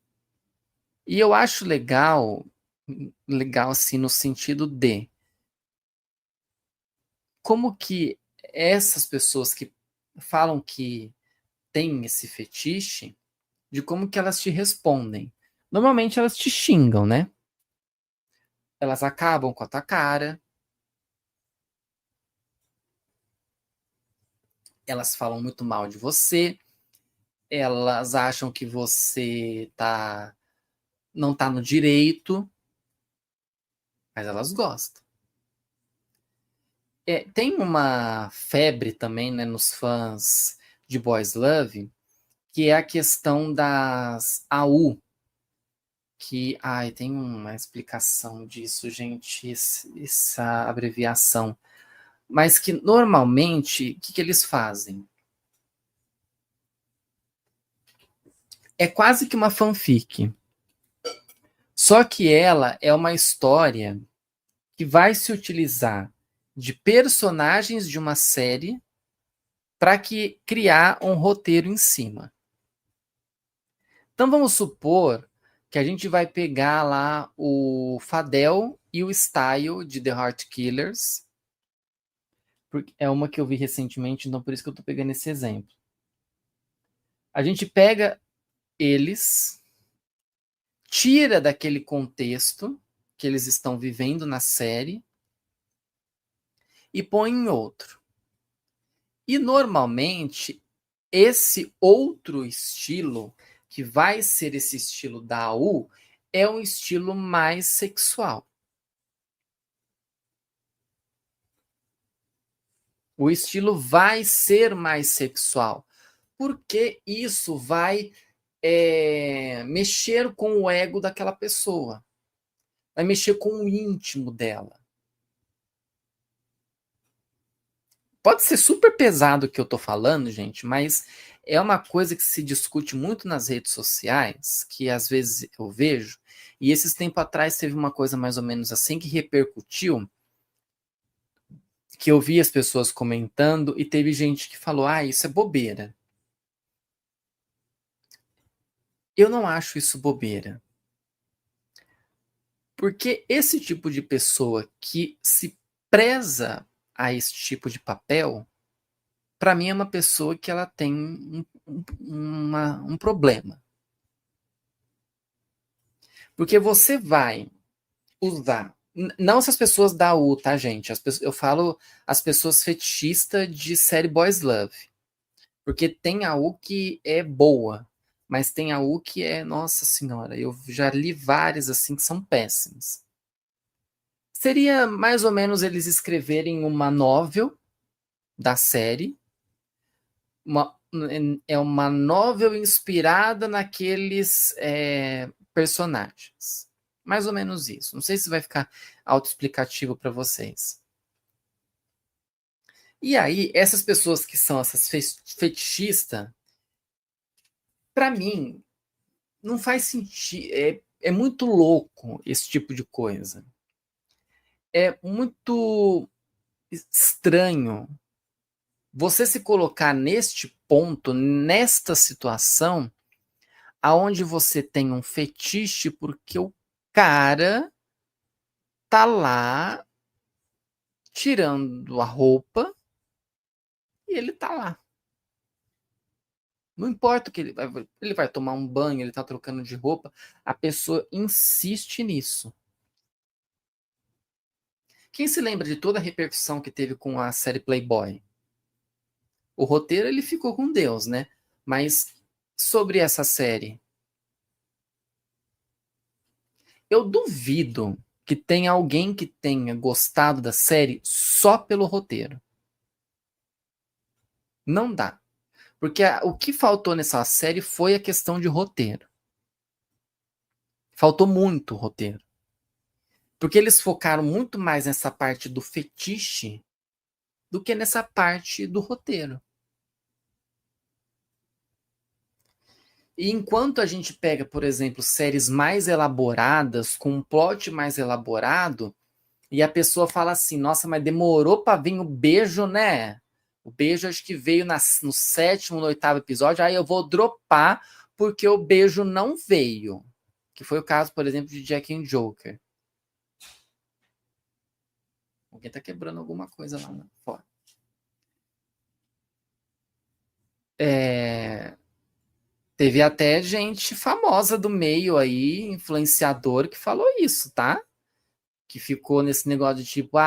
E eu acho legal assim no sentido de como que essas pessoas que falam que têm esse fetiche, de como que elas te respondem. Normalmente elas te xingam, né? Elas acabam com a tua cara, elas falam muito mal de você, elas acham que você não tá no direito, mas elas gostam. Tem uma febre também, né, nos fãs de Boys Love, que é a questão das AU, que, tem uma explicação disso, gente, essa abreviação, mas que normalmente, o que, que eles fazem? É quase que uma fanfic, só que ela é uma história que vai se utilizar de personagens de uma série para que criar um roteiro em cima. Então vamos supor que a gente vai pegar lá o Fadel e o Style de The Heart Killers. É uma que eu vi recentemente, então por isso que eu estou pegando esse exemplo. A gente pega eles, tira daquele contexto que eles estão vivendo na série e põe em outro. E normalmente esse outro estilo, que vai ser esse estilo da AU, é um estilo mais sexual. O estilo vai ser mais sexual, porque isso vai mexer com o ego daquela pessoa, vai mexer com o íntimo dela. Pode ser super pesado o que eu tô falando, gente, mas é uma coisa que se discute muito nas redes sociais, que às vezes eu vejo, e esses tempos atrás teve uma coisa mais ou menos assim que repercutiu, que eu vi as pessoas comentando e teve gente que falou, isso é bobeira. Eu não acho isso bobeira. Porque esse tipo de pessoa que se preza a esse tipo de papel, para mim é uma pessoa que ela tem um problema. Porque você vai usar. Não essas pessoas da U, tá, gente? Eu falo as pessoas fetichistas de série Boys Love. Porque tem a U que é boa, mas tem a U que é, nossa senhora, eu já li várias assim que são péssimas. Seria mais ou menos eles escreverem uma novel da série, é uma novel inspirada naqueles personagens. Mais ou menos isso. Não sei se vai ficar autoexplicativo para vocês. E aí, essas pessoas que são essas fetichistas, para mim, não faz sentido. É muito louco esse tipo de coisa. É muito estranho você se colocar neste ponto, nesta situação, aonde você tem um fetiche porque o cara tá lá tirando a roupa e ele tá lá. Não importa o que ele vai tomar um banho, ele tá trocando de roupa, a pessoa insiste nisso. Quem se lembra de toda a repercussão que teve com a série Playboy? O roteiro ele ficou com Deus, né? Mas sobre essa série, eu duvido que tenha alguém que tenha gostado da série só pelo roteiro. Não dá. Porque o que faltou nessa série foi a questão de roteiro. Faltou muito roteiro. Porque eles focaram muito mais nessa parte do fetiche do que nessa parte do roteiro. E enquanto a gente pega, por exemplo, séries mais elaboradas, com um plot mais elaborado, e a pessoa fala assim, nossa, mas demorou para vir o beijo, né? O beijo acho que veio no 7º, no 8º episódio, aí eu vou dropar porque o beijo não veio. Que foi o caso, por exemplo, de Jack and Joker. Alguém tá quebrando alguma coisa lá fora. Teve até gente famosa do meio aí, influenciador, que falou isso, tá? Que ficou nesse negócio de tipo,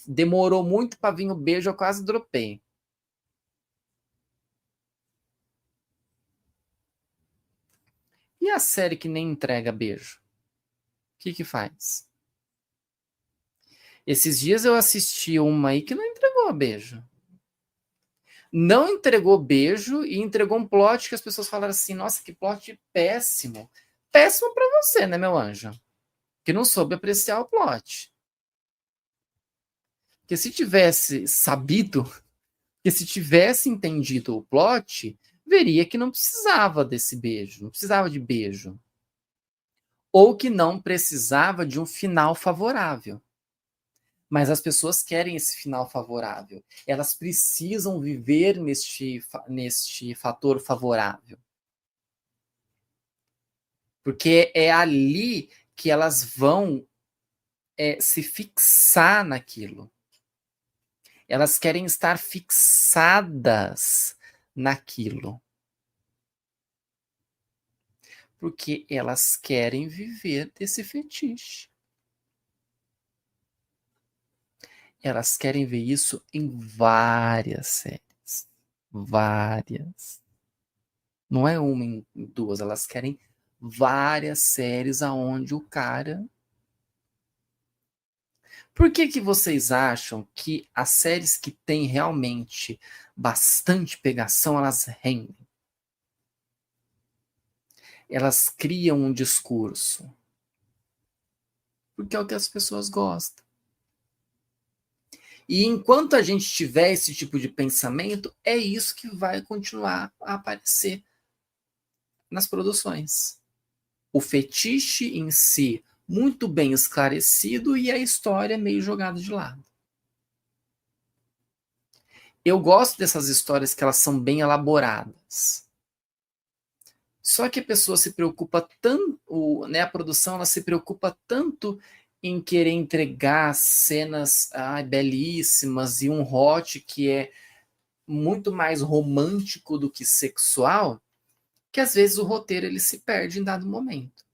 demorou muito para vir o beijo, eu quase dropei. E a série que nem entrega beijo? O que faz? Esses dias eu assisti uma aí que não entregou beijo. Não entregou beijo e entregou um plot que as pessoas falaram assim, nossa, que plot péssimo. Péssimo para você, né, meu anjo? Que não soube apreciar o plot. Porque se tivesse sabido, que se tivesse entendido o plot, veria que não precisava desse beijo, não precisava de beijo. Ou que não precisava de um final favorável. Mas as pessoas querem esse final favorável. Elas precisam viver neste fator favorável. Porque é ali que elas vão se fixar naquilo. Elas querem estar fixadas naquilo. Porque elas querem viver desse fetiche. Elas querem ver isso em várias séries. Várias. Não é uma em duas, elas querem várias séries aonde o cara. Por que vocês acham que as séries que têm realmente bastante pegação, elas rendem? elas criam um discurso. Porque é o que as pessoas gostam. E enquanto a gente tiver esse tipo de pensamento, é isso que vai continuar a aparecer nas produções. O fetiche em si, muito bem esclarecido, e a história meio jogada de lado. Eu gosto dessas histórias que elas são bem elaboradas. Só que a pessoa se preocupa tanto, né, a produção ela se preocupa tanto em querer entregar cenas belíssimas e um hot que é muito mais romântico do que sexual, que às vezes o roteiro ele se perde em dado momento.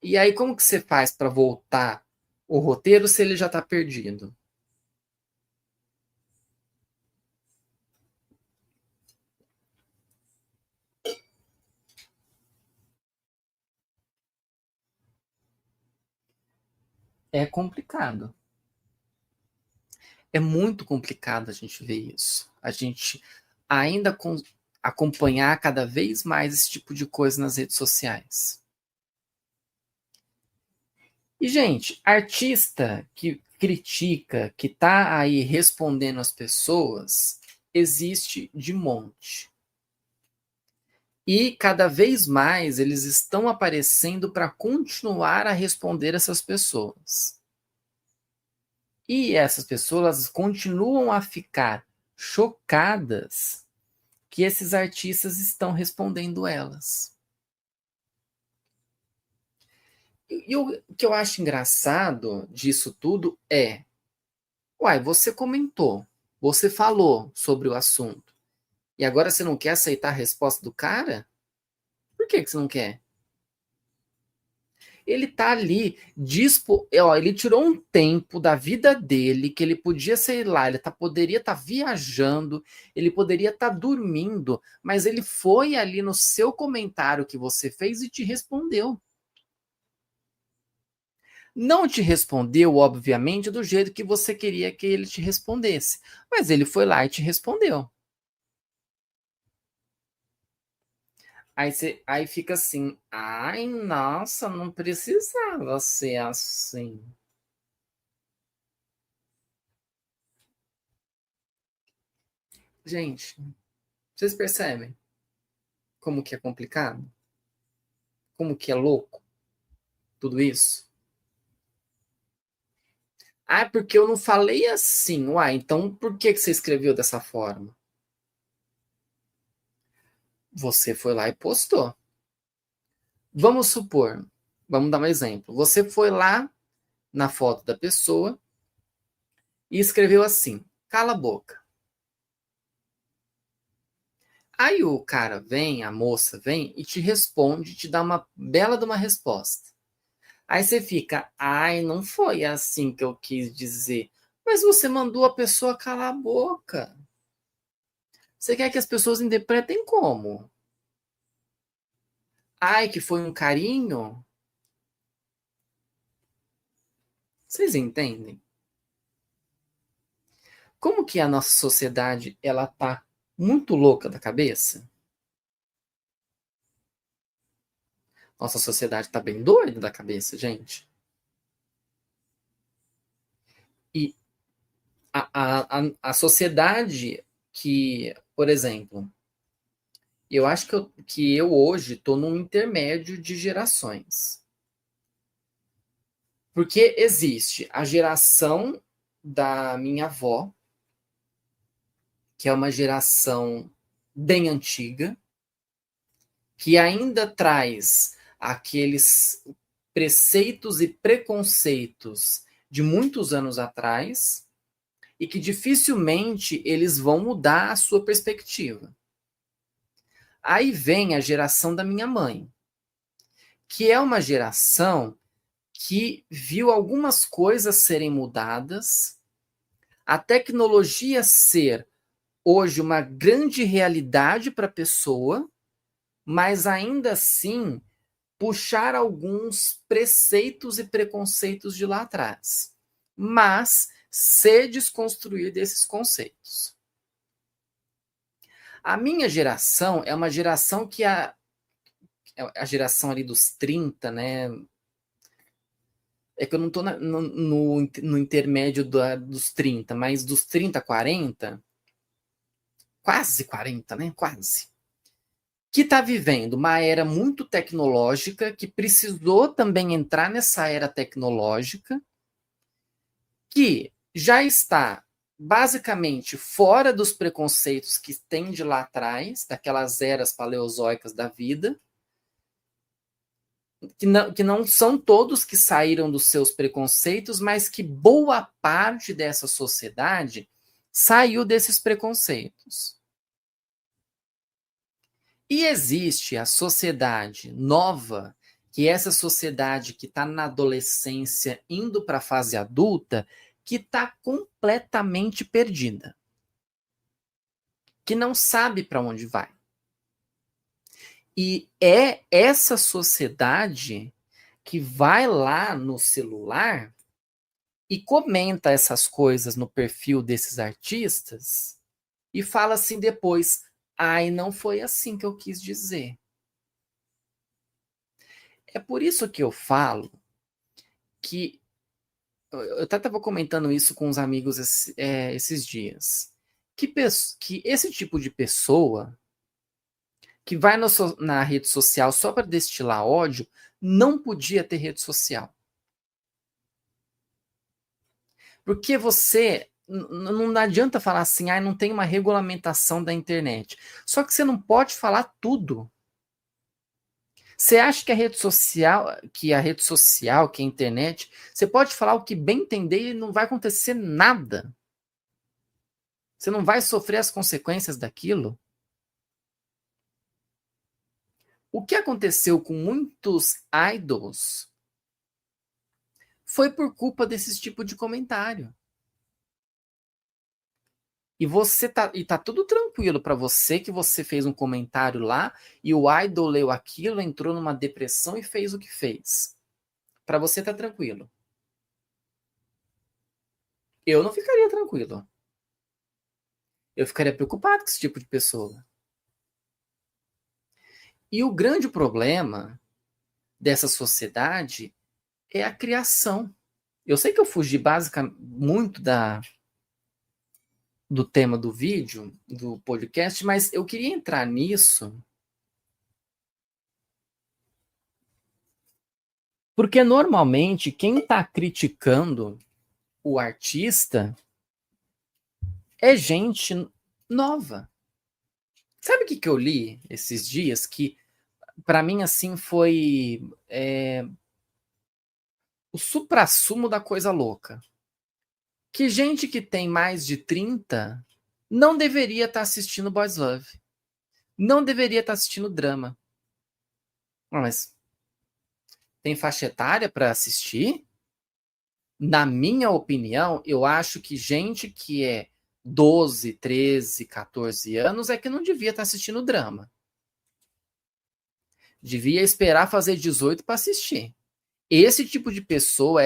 E aí como que você faz para voltar o roteiro se ele já está perdido? É complicado. É muito complicado a gente ver isso. A gente ainda acompanhar cada vez mais esse tipo de coisa nas redes sociais. E, gente, artista que critica, que tá aí respondendo as pessoas, existe de monte. E cada vez mais eles estão aparecendo para continuar a responder essas pessoas. E essas pessoas continuam a ficar chocadas que esses artistas estão respondendo elas. E o que eu acho engraçado disso tudo é, uai, você comentou, você falou sobre o assunto, e agora você não quer aceitar a resposta do cara? Por que você não quer? Ele tá ali, ele tirou um tempo da vida dele, que ele podia, sei lá, poderia estar viajando, ele poderia estar dormindo, mas ele foi ali no seu comentário que você fez e te respondeu. Não te respondeu, obviamente, do jeito que você queria que ele te respondesse, mas ele foi lá e te respondeu. Aí fica assim, ai, nossa, não precisava ser assim. Gente, vocês percebem como que é complicado? Como que é louco tudo isso? Ah, porque eu não falei assim. Uai, então por que você escreveu dessa forma? Você foi lá e postou. Vamos supor, vamos dar um exemplo. Você foi lá na foto da pessoa e escreveu assim: cala a boca. Aí o cara vem, a moça vem e te responde, te dá uma bela de uma resposta. Aí você fica, ai, não foi assim que eu quis dizer. Mas você mandou a pessoa calar a boca. Você quer que as pessoas interpretem como? Ai, que foi um carinho? Vocês entendem? Como que a nossa sociedade, ela tá muito louca da cabeça? Nossa sociedade tá bem doida da cabeça, gente. E a sociedade que, por exemplo, eu acho que eu hoje estou num intermédio de gerações. Porque existe a geração da minha avó, que é uma geração bem antiga, que ainda traz aqueles preceitos e preconceitos de muitos anos atrás e que dificilmente eles vão mudar a sua perspectiva. Aí vem a geração da minha mãe, que é uma geração que viu algumas coisas serem mudadas, a tecnologia ser hoje uma grande realidade para a pessoa, mas ainda assim puxar alguns preceitos e preconceitos de lá atrás, mas se desconstruir desses conceitos. A minha geração é uma geração que a geração ali dos 30, né? É que eu não estou no intermédio dos 30, mas dos 30 a 40, quase 40, né? Quase. Que está vivendo uma era muito tecnológica, que precisou também entrar nessa era tecnológica, que já está basicamente fora dos preconceitos que tem de lá atrás, daquelas eras paleozoicas da vida, que não são todos que saíram dos seus preconceitos, mas que boa parte dessa sociedade saiu desses preconceitos. E existe a sociedade nova, que é essa sociedade que está na adolescência, indo para a fase adulta, que está completamente perdida, que não sabe para onde vai. E é essa sociedade que vai lá no celular e comenta essas coisas no perfil desses artistas e fala assim depois: ai, não foi assim que eu quis dizer. É por isso que eu falo que eu até estava comentando isso com os amigos esses dias. Que esse tipo de pessoa que vai na rede social só para destilar ódio não podia ter rede social. Porque você não adianta falar assim, ah, não tem uma regulamentação da internet. Só que você não pode falar tudo. Você acha que que a internet, você pode falar o que bem entender e não vai acontecer nada. Você não vai sofrer as consequências daquilo. O que aconteceu com muitos idols foi por culpa desse tipo de comentário. E tá tudo tranquilo para você que você fez um comentário lá e o idol leu aquilo, entrou numa depressão e fez o que fez. Para você tá tranquilo. Eu não ficaria tranquilo. Eu ficaria preocupado com esse tipo de pessoa. E o grande problema dessa sociedade é a criação. Eu sei que eu fugi basicamente muito do tema do vídeo, do podcast, mas eu queria entrar nisso porque normalmente quem está criticando o artista é gente nova. Sabe o que eu li esses dias que para mim assim foi o suprassumo da coisa louca? Que gente que tem mais de 30 não deveria estar assistindo Boys Love. Não deveria estar assistindo drama. Mas tem faixa etária para assistir? Na minha opinião, eu acho que gente que é 12, 13, 14 anos é que não devia estar assistindo drama. Devia esperar fazer 18 para assistir. Esse tipo de pessoa,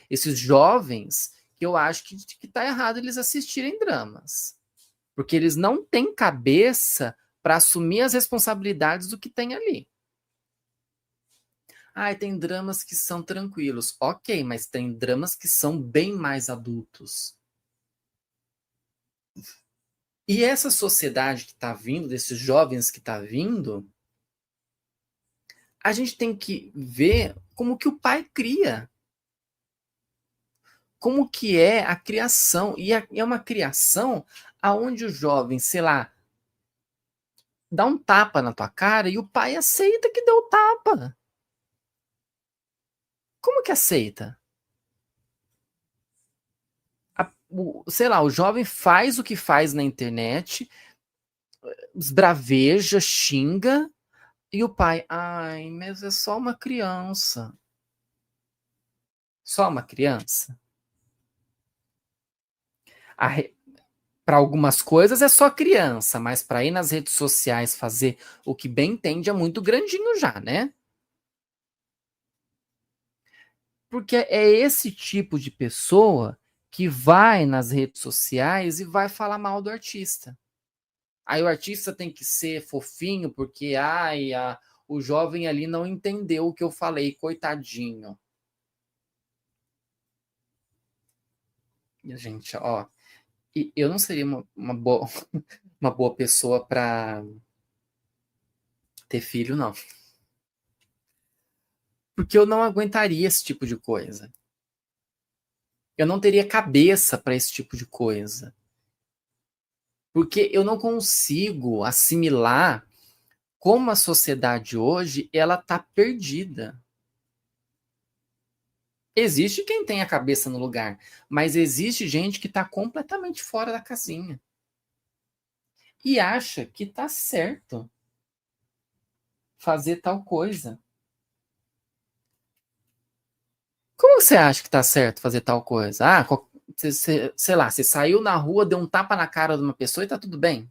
esses jovens, que eu acho que tá errado eles assistirem dramas. Porque eles não têm cabeça para assumir as responsabilidades do que tem ali. Ah, tem dramas que são tranquilos. Ok, mas tem dramas que são bem mais adultos. E essa sociedade que está vindo, desses jovens que está vindo, a gente tem que ver como que o pai cria. Como que é a criação. E é uma criação aonde o jovem, sei lá, dá um tapa na tua cara e o pai aceita que deu o tapa. Como que aceita? Sei lá, o jovem faz o que faz na internet, esbraveja, xinga, e o pai, ai, mas é só uma criança. Só uma criança? Para algumas coisas é só criança, mas para ir nas redes sociais fazer o que bem entende é muito grandinho já, né? Porque é esse tipo de pessoa que vai nas redes sociais e vai falar mal do artista. Aí o artista tem que ser fofinho, porque o jovem ali não entendeu o que eu falei, coitadinho. E, gente, ó, eu não seria uma boa, uma boa pessoa para ter filho, não. Porque eu não aguentaria esse tipo de coisa. Eu não teria cabeça para esse tipo de coisa. Porque eu não consigo assimilar como a sociedade hoje ela tá perdida. Existe quem tem a cabeça no lugar, mas existe gente que está completamente fora da casinha e acha que tá certo fazer tal coisa. Como você acha que tá certo fazer tal coisa? Sei lá, você saiu na rua, deu um tapa na cara de uma pessoa e tá tudo bem.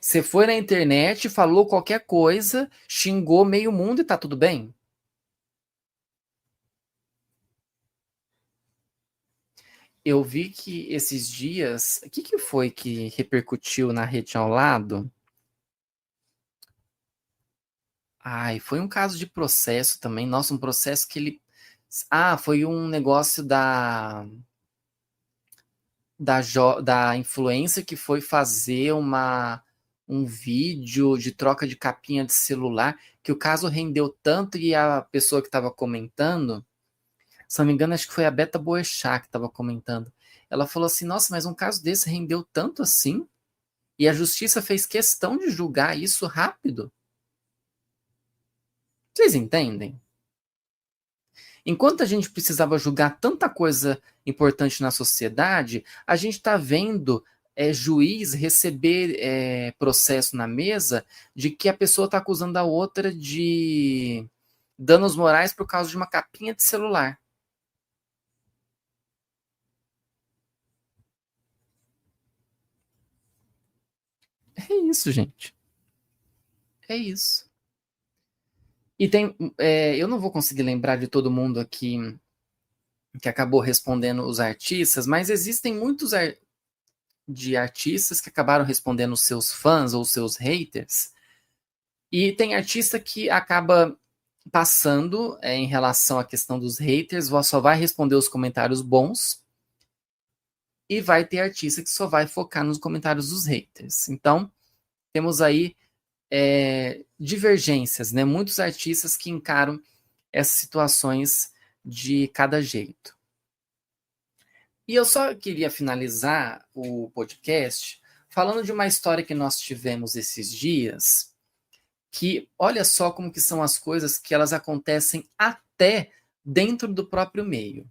Você foi na internet, falou qualquer coisa, xingou meio mundo e tá tudo bem. Eu vi que esses dias, o que foi que repercutiu na rede ao lado? Ai, foi um caso de processo também. Nossa, um processo que ele. Foi um negócio da influencer que foi fazer um vídeo de troca de capinha de celular, que o caso rendeu tanto e a pessoa que estava comentando, se não me engano, acho que foi a Beta Boechat que estava comentando. Ela falou assim: Nossa, mas um caso desse rendeu tanto assim? E a justiça fez questão de julgar isso rápido. Vocês entendem? Enquanto a gente precisava julgar tanta coisa importante na sociedade, a gente está vendo juiz receber processo na mesa de que a pessoa está acusando a outra de danos morais por causa de uma capinha de celular. É isso, gente. É isso. E eu não vou conseguir lembrar de todo mundo aqui que acabou respondendo os artistas, mas existem muitos de artistas que acabaram respondendo os seus fãs ou seus haters. E tem artista que acaba passando em relação à questão dos haters, só vai responder os comentários bons, e vai ter artista que só vai focar nos comentários dos haters. Então, temos aí divergências, né? Muitos artistas que encaram essas situações de cada jeito. E eu só queria finalizar o podcast falando de uma história que nós tivemos esses dias, que olha só como que são as coisas que elas acontecem até dentro do próprio meio.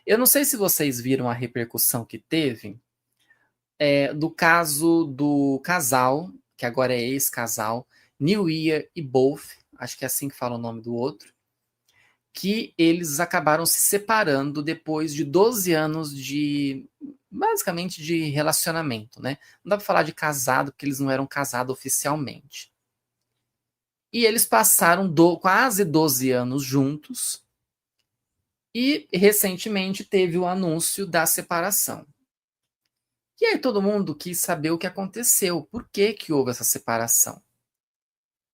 Eu não sei se vocês viram a repercussão que teve do caso do casal, que agora é ex-casal, New Year e Both, acho que é assim que fala o nome do outro, que eles acabaram se separando depois de 12 anos basicamente, de relacionamento, né? Não dá para falar de casado, porque eles não eram casados oficialmente. E eles passaram quase 12 anos juntos e recentemente teve o anúncio da separação. E aí todo mundo quis saber o que aconteceu, por que que houve essa separação.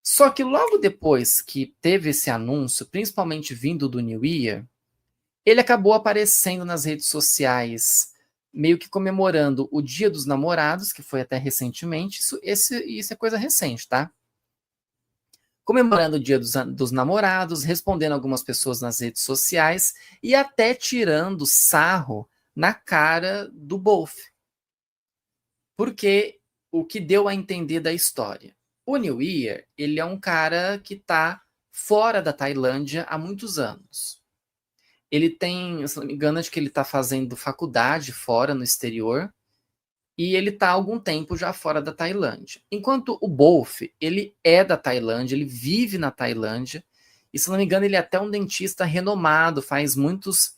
Só que logo depois que teve esse anúncio, principalmente vindo do New Year, ele acabou aparecendo nas redes sociais, meio que comemorando o Dia dos Namorados, que foi até recentemente. Isso é coisa recente, tá? Comemorando o Dia dos Namorados, respondendo algumas pessoas nas redes sociais e até tirando sarro na cara do Both. Porque o que deu a entender da história? O New Year, ele é um cara que está fora da Tailândia há muitos anos. Ele tem, se não me engano, acho que ele está fazendo faculdade fora, no exterior, e ele está há algum tempo já fora da Tailândia. Enquanto o Both, ele é da Tailândia, ele vive na Tailândia, e se não me engano, ele é até um dentista renomado, faz muitos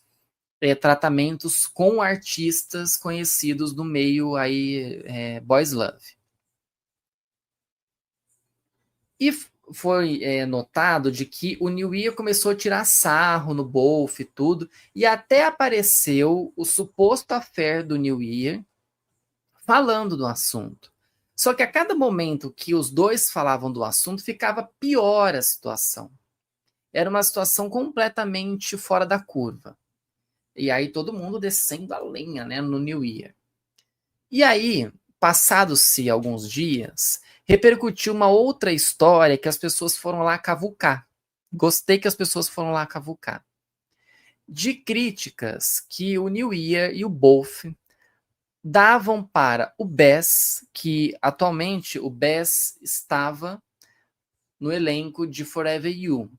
tratamentos com artistas conhecidos no meio aí, Boys Love. E foi notado de que o New Year começou a tirar sarro no Both e tudo, e até apareceu o suposto affair do New Year, falando do assunto. Só que a cada momento que os dois falavam do assunto, ficava pior a situação. Era uma situação completamente fora da curva. E aí todo mundo descendo a lenha, né, no New Year. E aí, passados-se alguns dias, repercutiu uma outra história que as pessoas foram lá cavucar. Gostei que as pessoas foram lá cavucar. De críticas que o New Year e o Both davam para o Bess, que atualmente o Bess estava no elenco de Forever You.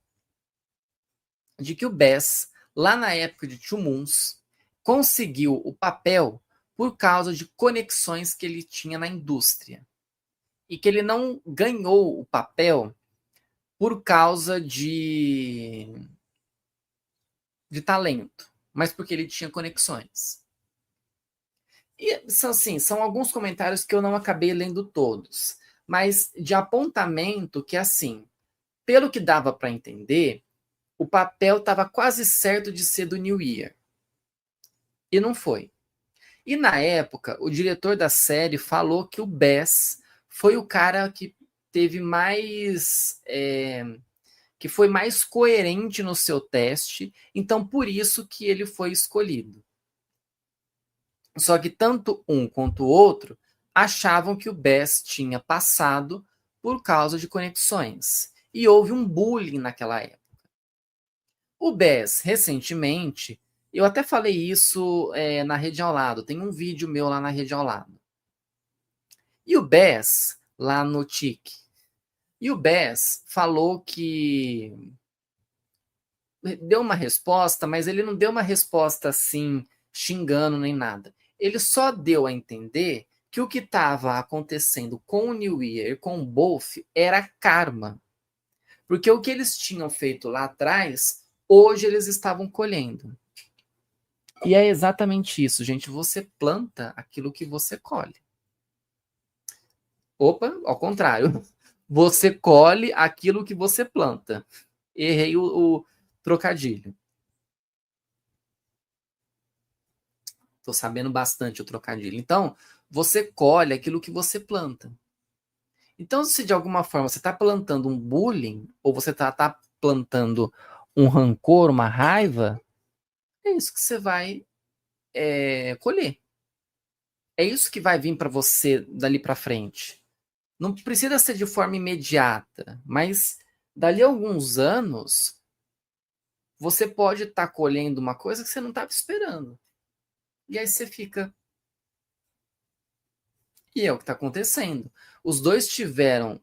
De que o Bess, lá na época de Two Moons, conseguiu o papel por causa de conexões que ele tinha na indústria. E que ele não ganhou o papel por causa de talento, mas porque ele tinha conexões. E são alguns comentários que eu não acabei lendo todos, mas de apontamento que, assim, pelo que dava para entender, o papel estava quase certo de ser do New Year. E não foi. E na época, o diretor da série falou que o Bess foi o cara que teve mais. Que foi mais coerente no seu teste, então por isso que ele foi escolhido. Só que tanto um quanto o outro achavam que o Bess tinha passado por causa de conexões. E houve um bullying naquela época. O Bess, recentemente, eu até falei isso na Rede ao Lado, tem um vídeo meu lá na Rede ao Lado. E o Bess, lá no TIC, e o Bess falou que deu uma resposta, mas ele não deu uma resposta assim, xingando nem nada. Ele só deu a entender que o que estava acontecendo com o New Year e com o Both era karma. Porque o que eles tinham feito lá atrás, hoje eles estavam colhendo. E é exatamente isso, gente. Você planta aquilo que você colhe. Opa, ao contrário. Você colhe aquilo que você planta. Errei o trocadilho. Tô sabendo bastante o trocadilho. Então, você colhe aquilo que você planta. Então, se de alguma forma você está plantando um bullying, ou você tá plantando um rancor, uma raiva, é isso que você vai colher. É isso que vai vir para você dali para frente. Não precisa ser de forma imediata, mas dali a alguns anos, você pode estar colhendo uma coisa que você não estava esperando. E aí você fica. E é o que está acontecendo. Os dois tiveram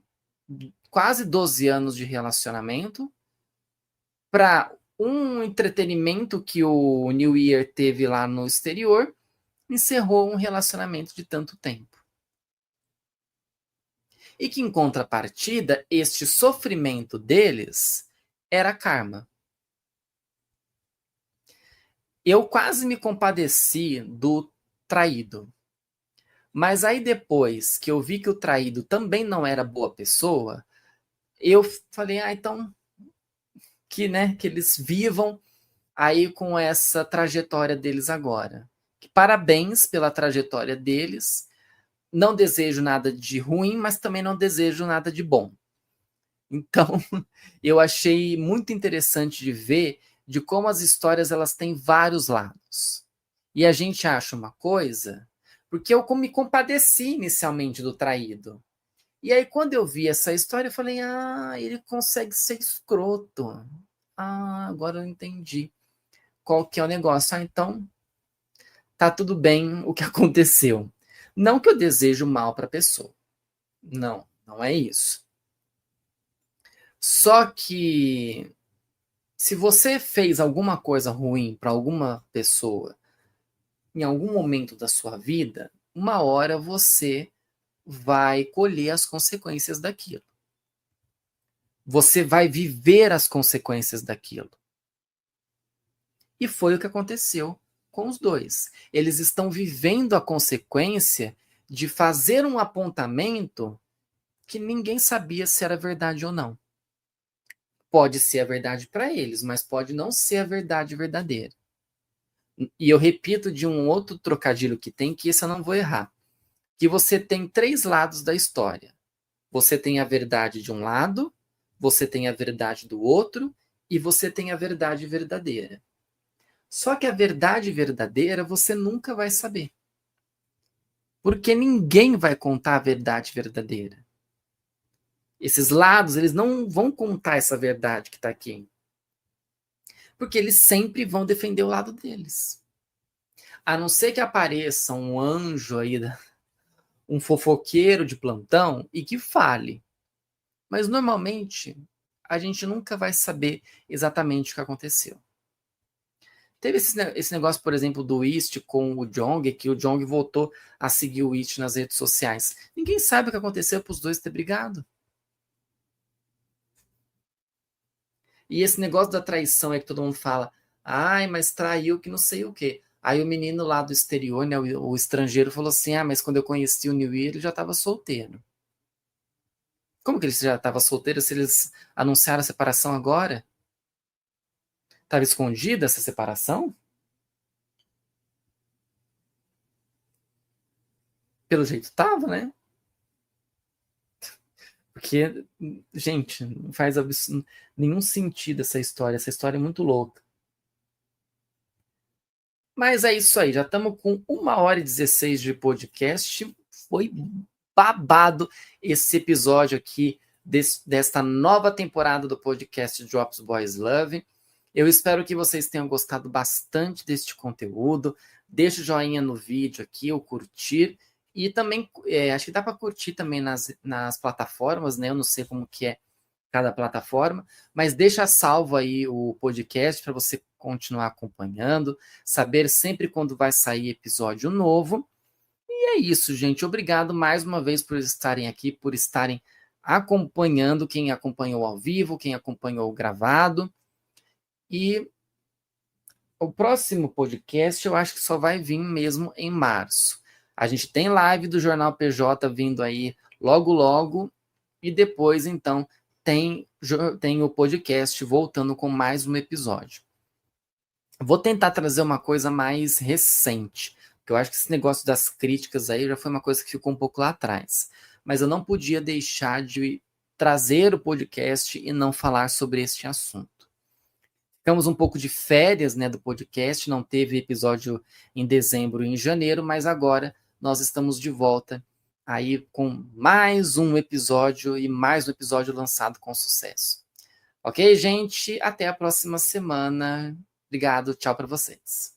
quase 12 anos de relacionamento para um entretenimento que o New Year teve lá no exterior, encerrou um relacionamento de tanto tempo. E que, em contrapartida, este sofrimento deles era karma. Eu quase me compadeci do traído. Mas aí depois que eu vi que o traído também não era boa pessoa, eu falei, então que eles vivam aí com essa trajetória deles agora. Parabéns pela trajetória deles. Não desejo nada de ruim, mas também não desejo nada de bom. Então, eu achei muito interessante de ver de como as histórias elas têm vários lados. E a gente acha uma coisa, porque eu me compadeci inicialmente do traído. E aí, quando eu vi essa história, eu falei, ele consegue ser escroto. Agora eu entendi qual que é o negócio. Então, tá tudo bem o que aconteceu. Não que eu desejo mal para a pessoa. Não, não é isso. Só que se você fez alguma coisa ruim para alguma pessoa em algum momento da sua vida, uma hora você vai colher as consequências daquilo. Você vai viver as consequências daquilo. E foi o que aconteceu com os dois. Eles estão vivendo a consequência de fazer um apontamento que ninguém sabia se era verdade ou não. Pode ser a verdade para eles, mas pode não ser a verdade verdadeira. E eu repito de um outro trocadilho que tem, que esse eu não vou errar. que você tem 3 lados da história. Você tem a verdade de um lado, você tem a verdade do outro e você tem a verdade verdadeira. Só que a verdade verdadeira você nunca vai saber. Porque ninguém vai contar a verdade verdadeira. Esses lados, eles não vão contar essa verdade que está aqui. Porque eles sempre vão defender o lado deles. A não ser que apareça um anjo aí, um fofoqueiro de plantão e que fale. Mas normalmente a gente nunca vai saber exatamente o que aconteceu. Teve esse negócio, por exemplo, do East com o Jong, que o Jong voltou a seguir o East nas redes sociais. Ninguém sabe o que aconteceu para os dois ter brigado. E esse negócio da traição é que todo mundo fala, ai, mas traiu que não sei o quê. Aí o menino lá do exterior, né, o estrangeiro, falou assim, mas quando eu conheci o New Year, ele já estava solteiro. Como que ele já estava solteiro se eles anunciaram a separação agora? Estava escondida essa separação? Pelo jeito estava, né? Porque, gente, não faz nenhum sentido essa história. Essa história é muito louca. Mas é isso aí. Já estamos com 1h16 de podcast. Foi babado esse episódio aqui desta nova temporada do podcast Drops Boys Love. Eu espero que vocês tenham gostado bastante deste conteúdo. Deixa o joinha no vídeo aqui, o curtir. E também, acho que dá para curtir também nas plataformas, né? Eu não sei como que é cada plataforma, mas deixa salvo aí o podcast para você continuar acompanhando, saber sempre quando vai sair episódio novo. E é isso, gente. Obrigado mais uma vez por estarem aqui, por estarem acompanhando, quem acompanhou ao vivo, quem acompanhou gravado. E o próximo podcast eu acho que só vai vir mesmo em março. A gente tem live do Jornal PJ vindo aí logo, logo. E depois, então, tem o podcast voltando com mais um episódio. Vou tentar trazer uma coisa mais recente, porque eu acho que esse negócio das críticas aí já foi uma coisa que ficou um pouco lá atrás. Mas eu não podia deixar de trazer o podcast e não falar sobre este assunto. Ficamos um pouco de férias, né, do podcast, não teve episódio em dezembro e em janeiro, mas agora nós estamos de volta aí com mais um episódio e mais um episódio lançado com sucesso. Ok, gente? Até a próxima semana. Obrigado, tchau para vocês.